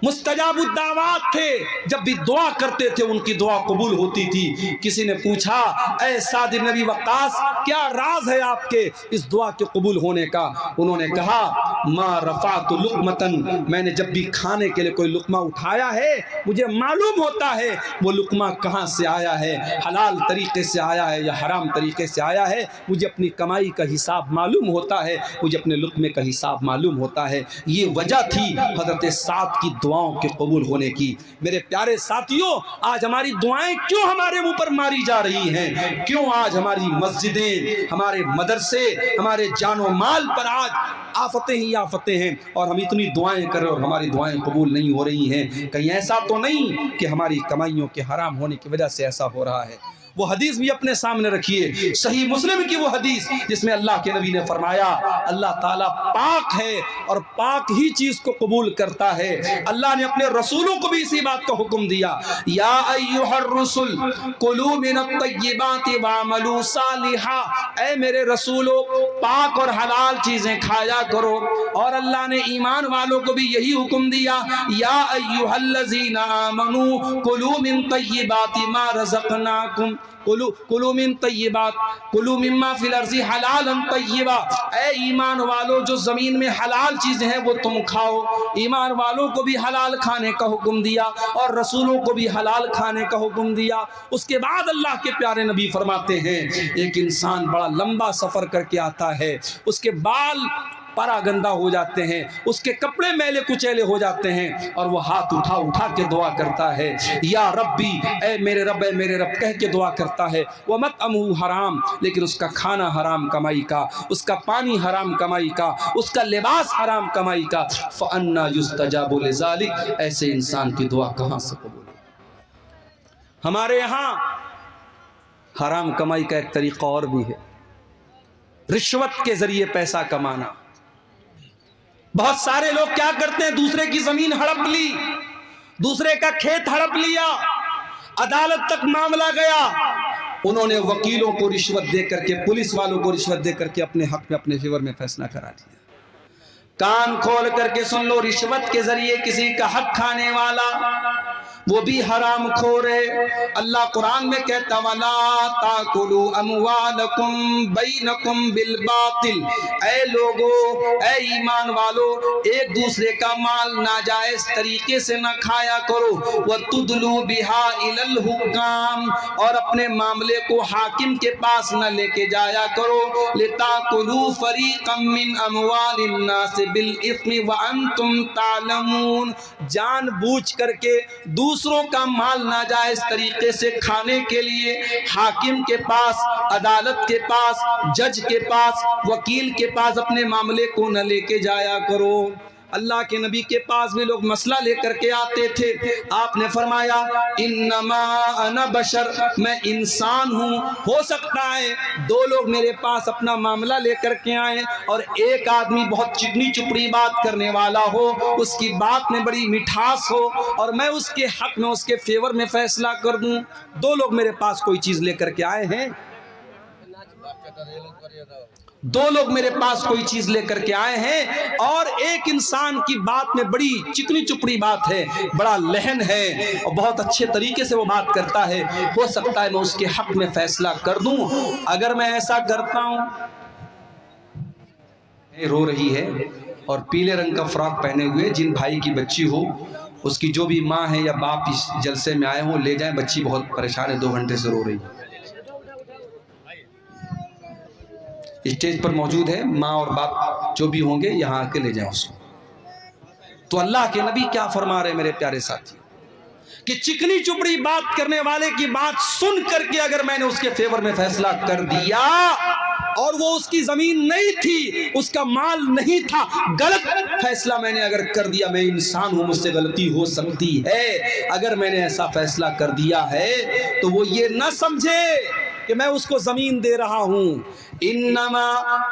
[SPEAKER 1] मुस्तजाबुद्दावात थे, जब भी दुआ करते थे उनकी दुआ कबूल होती थी। किसी ने पूछा ऐ साद नबी वक्कास क्या राज है आपके इस दुआ के कबूल होने का? उन्होंने कहा मा रफ़अतु लुक़मतन, मैंने जब भी खाने के लिए कोई लुक़मा उठाया है मुझे मालूम होता है वो लुक़मा कहाँ से आया है, हलाल तरीके से आया है या हराम तरीके से आया है। मुझे अपनी कमाई का हिसाब मालूम होता है, मुझे अपने लुक़मे का हिसाब मालूम होता है। ये वजह थी हज़रत साद की दुआओं के कबूल होने की। मेरे प्यारे साथियों, आज हमारी दुआएं क्यों हमारे मुंह पर मारी जा रही हैं? क्यों आज हमारी मस्जिदें, हमारे मदरसे, हमारे जानो माल पर आज आफतें ही आफतें हैं और हम इतनी दुआएं कर रहे और हमारी दुआएं कबूल नहीं हो रही हैं? कहीं ऐसा तो नहीं कि हमारी कमाइयों के हराम होने की वजह से ऐसा हो रहा है? वो हदीस भी अपने सामने रखिए, सही मुस्लिम की वो हदीस जिसमें अल्लाह के नबी ने फरमाया अल्लाह ताला पाक है और पाक ही चीज को कबूल करता है। अल्लाह ने अपने रसूलों को भी इसी बात का हुक्म दिया, या अय्युहर रसूल कुलू मिनत तय्यिबाति वअमलू सालिहा, ऐ मेरे रसूलों पाक और हलाल चीजें खाया करो। और अल्लाह ने ईमान वालों को भी यही हुक्म दिया, या अय्युहल्लज़ीना आमनू कुलू मिन तय्यिबाति मा रज़क़नाकुम कुलू मिन तय्यिबात कुलू मिम्मा फिल अर्ज़ि हलालन तय्यिबा, ऐ ईमान वालों जो ज़मीन में हलाल चीज़ें हैं वो तुम खाओ। ईमान वालों को भी हलाल खाने का हुक्म दिया और रसूलों को भी हलाल खाने का हुक्म दिया। उसके बाद अल्लाह के प्यारे नबी फरमाते हैं एक इंसान बड़ा लंबा सफ़र करके आता है, उसके बाल परा गंदा हो जाते हैं, उसके कपड़े मैले कुचैले हो जाते हैं और वो हाथ उठा उठा के दुआ करता है, या रब्बी, ऐ मेरे रब कह के दुआ करता है। वह मत अमू हराम, लेकिन उसका खाना हराम कमाई का, उसका पानी हराम कमाई का, उसका लिबास हराम कमाई का। फ़अन्ना युस्तजाबु लिज़ालिक, ऐसे इंसान की दुआ कहाँ से कबूल? हमारे यहाँ हराम कमाई का एक तरीका और भी है। रिश्वत के जरिए पैसा कमाना। बहुत सारे लोग क्या करते हैं, दूसरे की जमीन हड़प ली, दूसरे का खेत हड़प लिया, अदालत तक मामला गया, उन्होंने वकीलों को रिश्वत दे करके, पुलिस वालों को रिश्वत दे करके अपने हक में, अपने फेवर में फैसला करा दिया। कान खोल करके सुन लो, रिश्वत के जरिए किसी का हक खाने वाला वो भी हराम खोर है। अल्लाह कुरान में कहता, वला ताकुलू अमवालकुम बैनकुम बिल बातिल, ऐ लोगो, ऐ ईमान वालो, एक दूसरे का माल नाजायज तरीके से न खाया करो। व तुदलू बिहा इलल हुक्काम, और अपने मामले को हाकिम के पास न लेके जाया करो। लिताकुलू फरीक़म मिन अमवालिन नास बिल इस्मि व अंतुम तालमून, जानबूझ करके दूसरों का माल नाजायज तरीके से खाने के लिए हाकिम के पास, अदालत के पास, जज के पास, वकील के पास अपने मामले को न लेके जाया करो। अल्लाह के नबी के पास भी लोग मसला लेकर के आते थे, आपने फरमाया इन्नमा अना बशर, मैं इंसान हूँ। हो सकता है दो लोग मेरे पास अपना मामला लेकर के आए और एक आदमी बहुत चिकनी चुपड़ी बात करने वाला हो, उसकी बात में बड़ी मिठास हो और मैं उसके हक में, उसके फेवर में फैसला कर दूं। दो लोग मेरे पास कोई चीज लेकर के आए हैं, दो लोग मेरे पास कोई चीज लेकर के आए हैं और एक इंसान की बात में बड़ी चिकनी चुपड़ी बात है, बड़ा लहन है और बहुत अच्छे तरीके से वो बात करता है, हो सकता है मैं उसके हक में फैसला कर दूं। अगर मैं ऐसा करता हूं, रो रही है और पीले रंग का फ्रॉक पहने हुए, जिन भाई की बच्ची हो उसकी जो भी माँ है या बाप इस जलसे में आए हो, ले जाएं, बच्ची बहुत परेशान है, 2 घंटे से रो रही है। स्टेज पर मौजूद है, माँ और बाप जो भी होंगे यहाँ आके ले जाएं उसको। तो अल्लाह के नबी क्या फरमा रहे मेरे प्यारे साथी, कि चिकनी चुपड़ी बात करने वाले की बात सुन करके अगर मैंने उसके फेवर में फैसला कर दिया और वो उसकी जमीन नहीं थी, उसका माल नहीं था, गलत फैसला मैंने अगर कर दिया, मैं इंसान हूं, मुझसे गलती हो सकती है, अगर मैंने ऐसा फैसला कर दिया है तो वो ये ना समझे कि मैं उसको जमीन दे रहा हूं। इन्नमा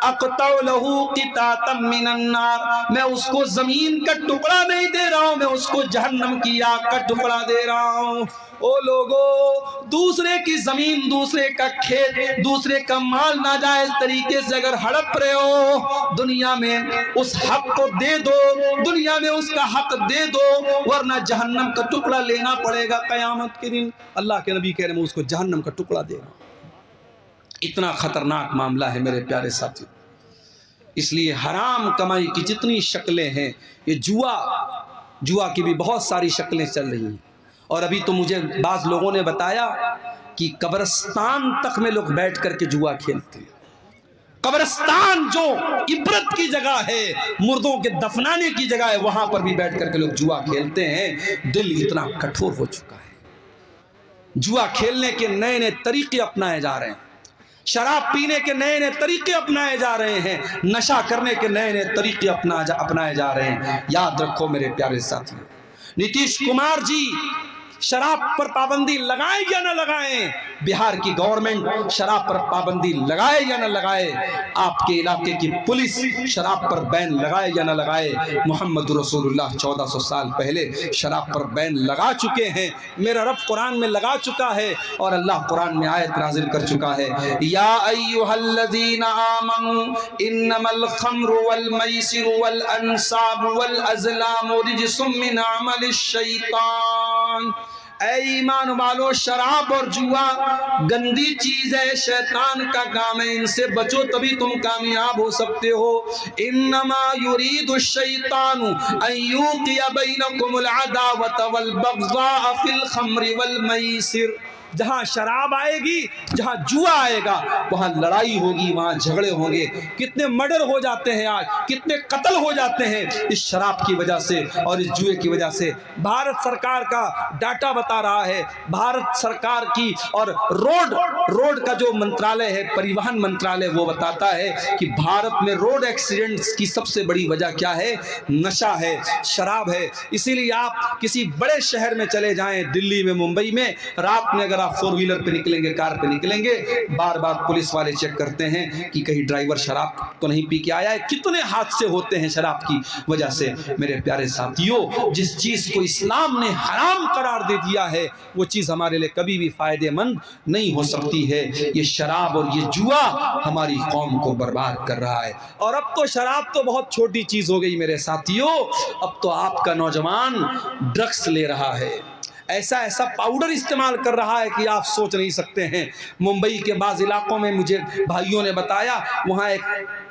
[SPEAKER 1] अक़तउ लहू क़ितातम मिनन नार, मैं उसको जमीन का टुकड़ा नहीं दे रहा हूं, मैं उसको जहन्नम की आग का टुकड़ा दे रहा हूं। ओ लोगो, दूसरे की जमीन, दूसरे का खेत, दूसरे का माल नाजायज तरीके से अगर हड़प रहे हो, दुनिया में उस हक को दे दो, दुनिया में उसका हक दे दो, वरना जहन्नम का टुकड़ा लेना पड़ेगा कयामत के दिन। अल्लाह के नबी कह रहे हैं मैं उसको जहन्नम का टुकड़ा दे रहा हूं। इतना खतरनाक मामला है मेरे प्यारे साथी। इसलिए हराम कमाई की जितनी शक्लें हैं, ये जुआ की भी बहुत सारी शक्लें चल रही हैं। और अभी तो मुझे बाज़ लोगों ने बताया कि कब्रिस्तान तक में लोग बैठ करके जुआ खेलते हैं। कब्रिस्तान जो इबरत की जगह है, मुर्दों के दफनाने की जगह है, वहां पर भी बैठ करके लोग जुआ खेलते हैं। दिल इतना कठोर हो चुका है, जुआ खेलने के नए नए तरीके अपनाए जा रहे हैं, शराब पीने के नए नए तरीके अपनाए जा रहे हैं, नशा करने के नए नए तरीके अपनाए जा रहे हैं। याद रखो मेरे प्यारे साथियों, नीतीश कुमार जी शराब पर पाबंदी लगाए या न लगाएं, बिहार की गवर्नमेंट शराब पर पाबंदी लगाए या न लगाए, आपके इलाके की पुलिस शराब पर बैन लगाए या न लगाए, मोहम्मद रसूलुल्लाह 1400 साल पहले शराब पर बैन लगा चुके हैं। मेरा रब कुरान में लगा चुका है और अल्लाह कुरान में आयत नाजिल कर चुका है, या अय्युहल्लज़ीना आमनू इन्नमल खम्रु वल मैसिरु वल अंसाबु वल अज़लामु रिज्सुम मिन अमलिश शैतान। ऐ ईमान वालो, शराब और जुआ गंदी चीज है, शैतान का काम है, इनसे बचो तभी तुम कामयाब हो सकते हो। इन्नमा युरीदु शैतानु अन युक़िया बैनकुमुल अदावत वल बग़ज़ा फिल खम्रि वल मैसिर। जहाँ शराब आएगी, जहाँ जुआ आएगा, वहाँ लड़ाई होगी, वहाँ झगड़े होंगे। कितने मर्डर हो जाते हैं आज, कितने कत्ल हो जाते हैं इस शराब की वजह से और इस जुए की वजह से। भारत सरकार का डाटा बता रहा है, भारत सरकार की और रोड का जो मंत्रालय है, परिवहन मंत्रालय, वो बताता है कि भारत में रोड एक्सीडेंट्स की सबसे बड़ी वजह क्या है? नशा है, शराब है। इसीलिए आप किसी बड़े शहर में चले जाएं, दिल्ली में, मुंबई में, रात में अगर आप 4 व्हीलर पे निकलेंगे, कार पे निकलेंगे, बार बार पुलिस वाले चेक करते हैं कि कहीं ड्राइवर शराब तो नहीं पी के आया है। कितने हादसे होते हैं शराब की वजह से। मेरे प्यारे साथियों, जिस चीज़ को इस्लाम ने हराम करार दे दिया है वो चीज़ हमारे लिए कभी भी फायदेमंद नहीं हो सकती है। ये शराब और ये जुआ हमारी कौम को बर्बाद कर रहा है। और अब तो शराब तो बहुत छोटी चीज़ हो गई मेरे साथियों, अब तो आपका नौजवान ड्रग्स ले रहा है, ऐसा ऐसा पाउडर इस्तेमाल कर रहा है कि आप सोच नहीं सकते हैं। मुंबई के बाज़ इलाकों में मुझे भाइयों ने बताया, वहाँ एक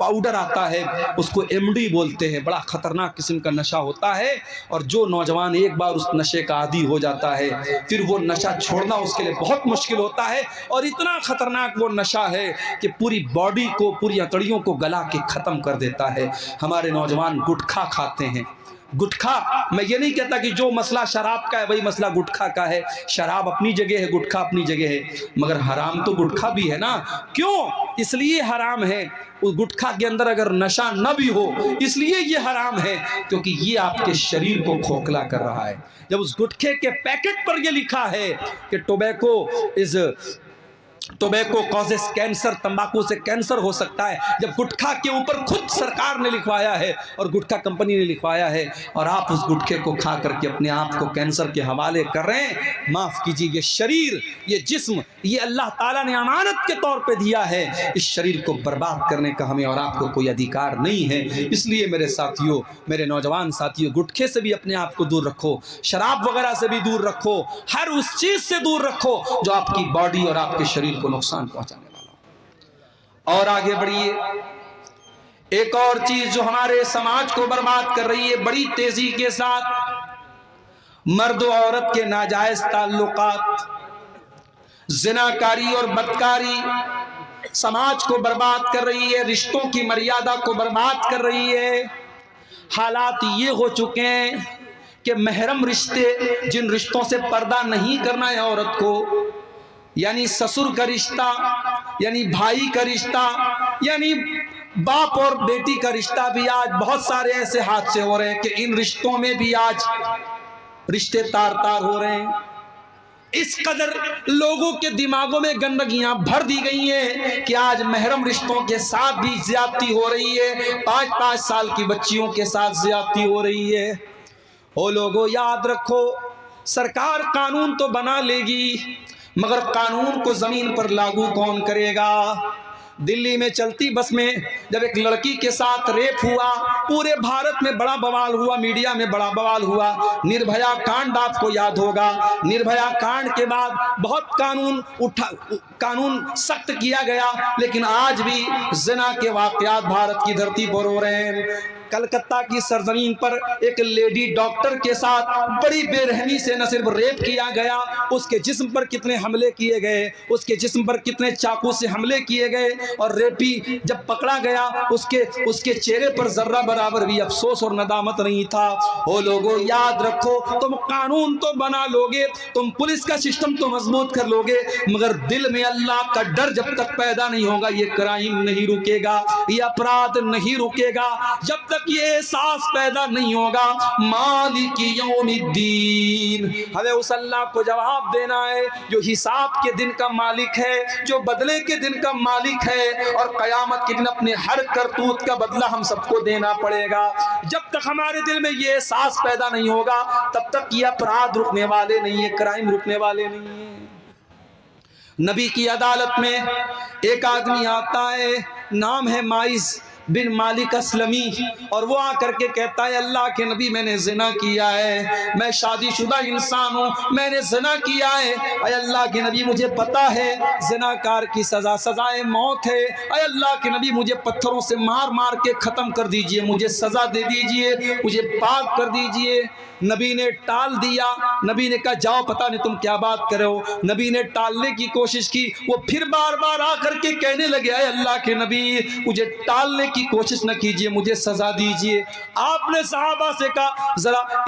[SPEAKER 1] पाउडर आता है, उसको एमडी बोलते हैं, बड़ा ख़तरनाक किस्म का नशा होता है। और जो नौजवान एक बार उस नशे का आदी हो जाता है फिर वो नशा छोड़ना उसके लिए बहुत मुश्किल होता है। और इतना ख़तरनाक वो नशा है कि पूरी बॉडी को, पूरी अकड़ियों को गला के ख़त्म कर देता है। हमारे नौजवान गुटखा खाते हैं। गुटखा, मैं ये नहीं कहता कि जो मसला शराब का है वही मसला गुटखा का है। शराब अपनी जगह है, गुटखा अपनी जगह है, मगर हराम तो गुटखा भी है ना। क्यों? इसलिए हराम है। उस गुटखा के अंदर अगर नशा न भी हो इसलिए ये हराम है, क्योंकि ये आपके शरीर को खोखला कर रहा है। जब उस गुटखे के पैकेट पर ये लिखा है कि टोबैको कॉजेस कैंसर, तंबाकू से कैंसर हो सकता है, जब गुटखा के ऊपर खुद सरकार ने लिखवाया है और गुटखा कंपनी ने लिखवाया है, और आप उस गुटखे को खा करके अपने आप को कैंसर के हवाले कर रहे हैं। माफ़ कीजिए, ये शरीर, ये जिस्म, ये अल्लाह ताला ने अमानत के तौर पे दिया है। इस शरीर को बर्बाद करने का हमें और आपको कोई अधिकार नहीं है। इसलिए मेरे साथियों, मेरे नौजवान साथियों, गुटखे से भी अपने आप को दूर रखो, शराब वगैरह से भी दूर रखो, हर उस चीज़ से दूर रखो जो आपकी बॉडी और आपके शरीर को नुकसान पहुंचाने वाला हो। और आगे बढ़िए, एक और चीज जो हमारे समाज को बर्बाद कर रही है बड़ी तेजी के साथ, मर्द और औरत के नाजायज ताल्लुकात, जिनाकारी और बदकारी समाज को बर्बाद कर रही है, रिश्तों की मर्यादा को बर्बाद कर रही है। हालात ये हो चुके हैं कि महरम रिश्ते, जिन रिश्तों से पर्दा नहीं करना है औरत को, यानी ससुर का रिश्ता, यानी भाई का रिश्ता, यानी बाप और बेटी का रिश्ता भी आज बहुत सारे ऐसे हादसे हो रहे हैं कि इन रिश्तों में भी आज रिश्ते तार तार हो रहे हैं। इस कदर लोगों के दिमागों में गंदगियां भर दी गई हैं कि आज महरम रिश्तों के साथ भी ज्यादती हो रही है, 5-5 साल की बच्चियों के साथ ज्यादती हो रही है। ओ लोगों, याद रखो, सरकार कानून तो बना लेगी मगर कानून को जमीन पर लागू कौन करेगा? दिल्ली में चलती बस में जब एक लड़की के साथ रेप हुआ, पूरे भारत में बड़ा बवाल हुआ, मीडिया में बड़ा बवाल हुआ। निर्भया कांड आपको याद होगा। निर्भया कांड के बाद बहुत कानून सख्त किया गया, लेकिन आज भी जिना के वाकयात भारत की धरती पर हो रहे हैं। कलकत्ता की सरजमीन पर एक लेडी डॉक्टर के साथ बड़ी बेरहमी से न सिर्फ रेप किया गया, उसके जिस्म पर कितने हमले किए गए, उसके जिस्म पर कितने चाकू से हमले किए गए, और रेपी जब पकड़ा गया उसके चेहरे पर जर्रा बराबर भी अफसोस और नदामत नहीं था। ओ लोगों, याद रखो, तुम कानून तो बना लोगे, तुम पुलिस का सिस्टम तो मजबूत कर लोगे, मगर दिल में अल्लाह का डर जब तक पैदा नहीं होगा ये क्राइम नहीं रुकेगा, ये अपराध नहीं रुकेगा। जब तक ये एहसास पैदा नहीं होगा, मालिक यौमिद्दीन, हमें उस अल्लाह को जवाब देना है जो हिसाब के दिन का मालिक है, जो बदले के दिन का मालिक है, और कयामत के दिन अपने हर करतूत का बदला हम सबको देना पड़ेगा। जब तक हमारे दिल में ये एहसास पैदा नहीं होगा तब तक ये अपराध रुकने वाले नहीं है, क्राइम रुकने वाले नहीं है। नबी की अदालत में एक आदमी आता है, नाम है माइज बिन मालिक असलमी, और वो आकर के कहता है, अल्लाह के नबी, मैंने जिना किया है, मैं शादीशुदा इंसान हूँ, मैंने जिना किया है। अय अल्लाह के नबी, मुझे पता है जिनाकार की सजाए मौत है। अय अल्लाह के नबी, मुझे पत्थरों से मार मार के ख़त्म कर दीजिए, मुझे सज़ा दे दीजिए, मुझे पाक कर दीजिए। नबी ने टाल दिया। नबी ने कहा, जाओ, पता नहीं तुम क्या बात कर रहे हो। नबी ने टालने की कोशिश की, वो फिर बार बार आकर के कहने लगे, अय अल्लाह के नबी, मुझे टालने की कोशिश न कीजिए, मुझे सजा दीजिए। आपने सहाबा से कहा जरा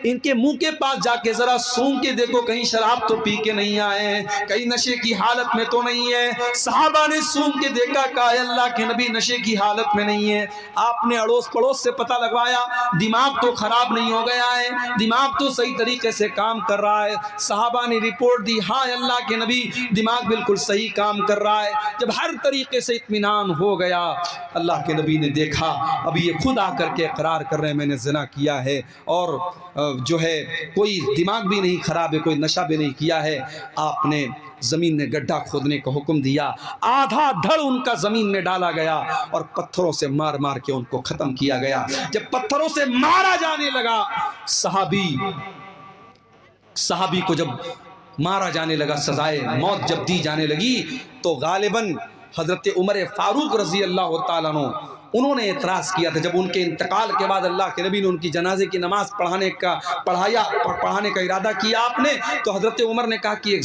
[SPEAKER 1] इनके मुंह के पास जाके जरा सूंघ के देखो, कहीं शराब तो पी के नहीं आए हैं, कहीं नशे की हालत में तो नहीं है। सहाबा ने सूंघ के देखा, कहा अल्लाह के नबी नशे की हालत में नहीं है। आपने अड़ोस पड़ोस से पता लगवाया, दिमाग तो खराब नहीं हो गया है, दिमाग तो सही तरीके से काम कर रहा है। सहाबा ने रिपोर्ट दी, हाँ अल्लाह के नबी दिमाग बिल्कुल सही काम कर रहा है। जब हर तरीके से इत्मीनान हो गया, अल्लाह के नबी ने देखा अभी ये खुद आकर के इकरार कर रहे हैं मैंने जिना किया है, और जो है कोई दिमाग भी नहीं खराब है, कोई नशा भी नहीं किया है। आपने जमीन में गड्ढा खोदने का हुक्म दिया, आधा धड़ उनका जमीन में डाला गया और पत्थरों से मार मार के उनको खत्म किया गया। जब पत्थरों से मारा जाने लगा, सहाबी को जब मारा जाने लगा, सजाए मौत जब दी जाने लगी, तो गालिबन हजरत उमर फारूक रजी अल्लाह ताला अन्हु उन्होंने एतराज़ किया था। जब उनके इंतकाल के बाद अल्लाह के नबी ने उनकी जनाजे की नमाज पढ़ाने का इरादा किया आपने, तो हज़रत उमर ने कहा कि एक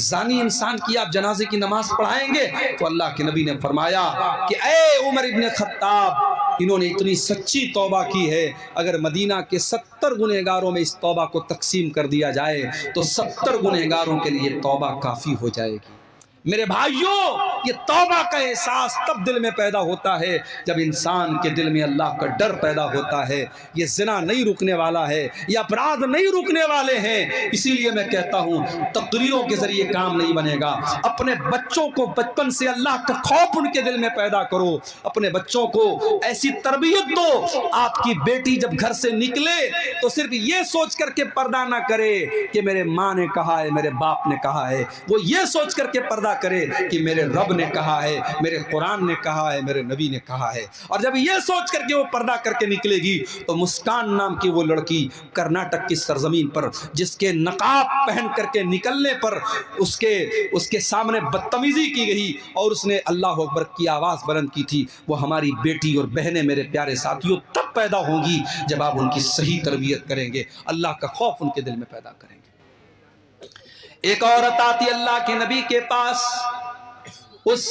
[SPEAKER 1] जानी इंसान की आप जनाजे की नमाज पढ़ाएंगे? तो अल्लाह के नबी ने फरमाया कि ए उमर इब्न खत्ताब, इन्होंने इतनी सच्ची तौबा की है, अगर मदीना के 70 गुनहगारों में इस तौबा को तकसीम कर दिया जाए तो 70 गुनहगारों के लिए तौबा काफ़ी हो जाएगी। मेरे भाइयों, ये तौबा का एहसास तब दिल में पैदा होता है जब इंसान के दिल में अल्लाह का डर पैदा होता है। ये जिना नहीं रुकने वाला है, ये अपराध नहीं रुकने वाले हैं। इसीलिए मैं कहता हूँ तकरीरों के जरिए काम नहीं बनेगा। अपने बच्चों को बचपन से अल्लाह का खौफ उनके दिल में पैदा करो, अपने बच्चों को ऐसी तरबियत दो, आपकी बेटी जब घर से निकले तो सिर्फ ये सोच करके पर्दा ना करे कि मेरे माँ ने कहा है, मेरे बाप ने कहा है, वो ये सोच करके पर्दा करे कि मेरे रब ने कहा है, मेरे कुरान ने कहा है, मेरे नबी ने कहा है। और जब ये सोच करके वो पर्दा करके निकलेगी तो मुस्कान नाम की वो लड़की कर्नाटक की सरजमीन पर, जिसके नकाब पहन करके निकलने पर उसके सामने बदतमीजी की गई और उसने अल्लाह अकबर की आवाज़ बुलंद की थी, वो हमारी बेटी और बहनें मेरे प्यारे साथियों तब पैदा होंगी जब आप उनकी सही तरबियत करेंगे, अल्लाह का खौफ उनके दिल में पैदा करेंगे। एक औरत आती अल्लाह के नबी के पास, उस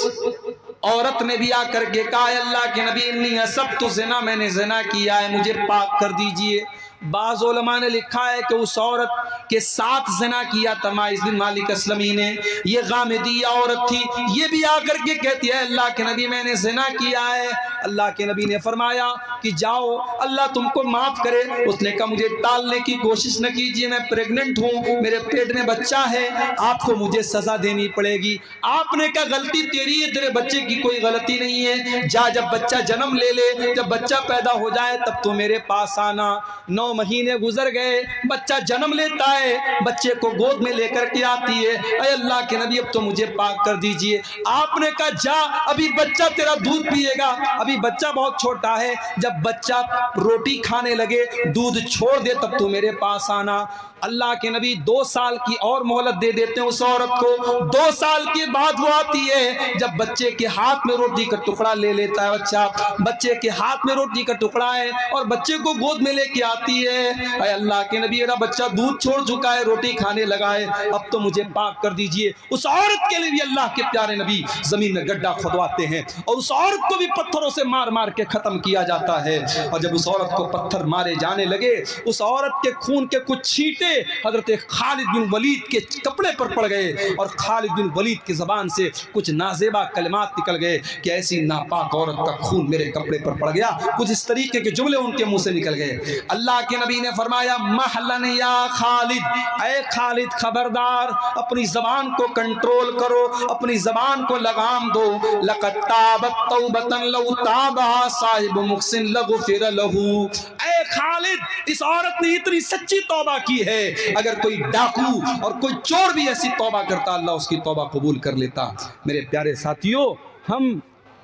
[SPEAKER 1] औरत ने भी आकर के कहा अल्लाह के नबी इन्नी असब्तु ज़िना, मैंने ज़िना किया है, मुझे पाक कर दीजिए। बाज़ उलमा ने लिखा है कि उस औरत के साथ ज़िना किया था माइज़ बिन मालिक असलमी ने। ये गामिदी औरत थी, ये भी आकर के कहती है अल्लाह के नबी मैंने ज़िना किया है। अल्लाह के नबी ने फरमाया कि जाओ अल्लाह तुमको माफ़ करे। उसने कहा मुझे टालने की कोशिश न कीजिए, मैं प्रेग्नेंट हूँ, मेरे पेट में बच्चा है, आपको मुझे सज़ा देनी पड़ेगी। आपने कहा गलती तेरी है, तेरे बच्चे की कोई गलती नहीं है, जा जब बच्चा जन्म ले ले, जब बच्चा पैदा हो जाए तब तो मेरे पास आना। 9 महीने गुजर गए, बच्चा जन्म लेता है, बच्चे को गोद में लेकर के आती है, अरे अल्लाह के नबी अब तो मुझे पाक कर दीजिए। आपने कहा जा, अभी बच्चा तेरा दूध पिएगा, अभी बच्चा बहुत छोटा है, जब बच्चा रोटी खाने लगे, दूध छोड़ दे तब तू मेरे पास आना। अल्लाह के नबी 2 साल की और मोहलत दे देते हैं उस औरत को। 2 साल के बाद वो आती है, जब बच्चे के हाथ में रोटी का टुकड़ा ले लेता है बच्चा, बच्चे के हाथ में रोटी का टुकड़ा है और बच्चे को गोद में लेके आती है, अरे अल्लाह के नबी मेरा बच्चा दूध छोड़ चुका है, रोटी खाने लगा है, अब तो मुझे पाक कर दीजिए। उस औरत के लिए भी अल्लाह के प्यारे नबी जमीन में गड्ढा खुदवाते हैं और उस औरत को भी पत्थरों से मार मार के खत्म किया जाता है। और जब उस औरत को पत्थर मारे जाने लगे, उस औरत के खून के कुछ छींटे हजरत खालिद बिन वलीद के कपड़े पर पड़ गए और खालिद बिन वलीद की जबान से कुछ नाजेबा कलमात निकल गए कि ऐसी नापाक औरत का खून मेरे कपड़े पर पड़ गया, कुछ इस तरीके के जुमले उनके मुंह से निकल गए। अल्लाह के नबी ने फरमाया महलन या खालिद, ऐ खालिद खबरदार, अपनी जबान को कंट्रोल करो, अपनी जबान को लगाम दो। लक़द ताबत तौबतन लौ ताबहा साहिब मुहसिन लगफिर लहू। ऐ खालिद, इस औरत ने इतनी सच्ची तौबा की है, अगर कोई डाकू और कोई चोर भी ऐसी तौबा करता अल्लाह उसकी तौबा कबूल कर लेता। मेरे प्यारे साथियों,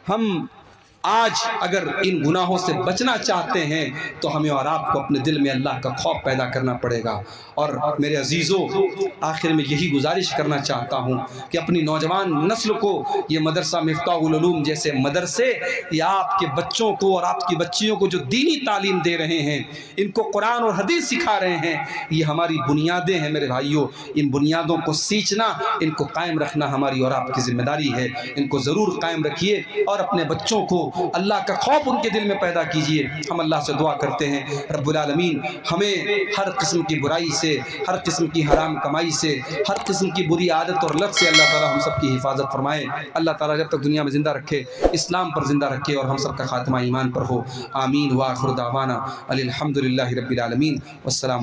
[SPEAKER 1] हम आज अगर इन गुनाहों से बचना चाहते हैं तो हमें और आपको अपने दिल में अल्लाह का खौफ पैदा करना पड़ेगा। और मेरे अजीज़ों, आखिर में यही गुजारिश करना चाहता हूँ कि अपनी नौजवान नस्ल को ये मदरसा मिफ्ताहुल उलूम जैसे मदरसे या आपके बच्चों को और आपकी बच्चियों को जो दीनी तालीम दे रहे हैं, इनको कुरान और हदीस सिखा रहे हैं, ये हमारी बुनियादें हैं। मेरे भाइयों, इन बुनियादों को सींचना, इनको कायम रखना हमारी और आपकी जिम्मेदारी है। इनको ज़रूर कायम रखिए और अपने बच्चों को अल्लाह का खौफ उनके दिल में पैदा कीजिए। हम अल्लाह से दुआ करते हैं रब्बुल आलमीन हमें हर किस्म की बुराई से, हर किस्म की हराम कमाई से, हर किस्म की बुरी आदत और लत से अल्लाह ताला हम सब की हिफाजत फरमाए। अल्लाह ताला जब तक दुनिया में ज़िंदा रखे इस्लाम पर ज़िंदा रखे और हम सब का खात्मा ईमान पर हो। आमीन व आखिर दावाना अनिल हम्दुलिल्लाहि रब्बिल आलमीन। वस्सलाम।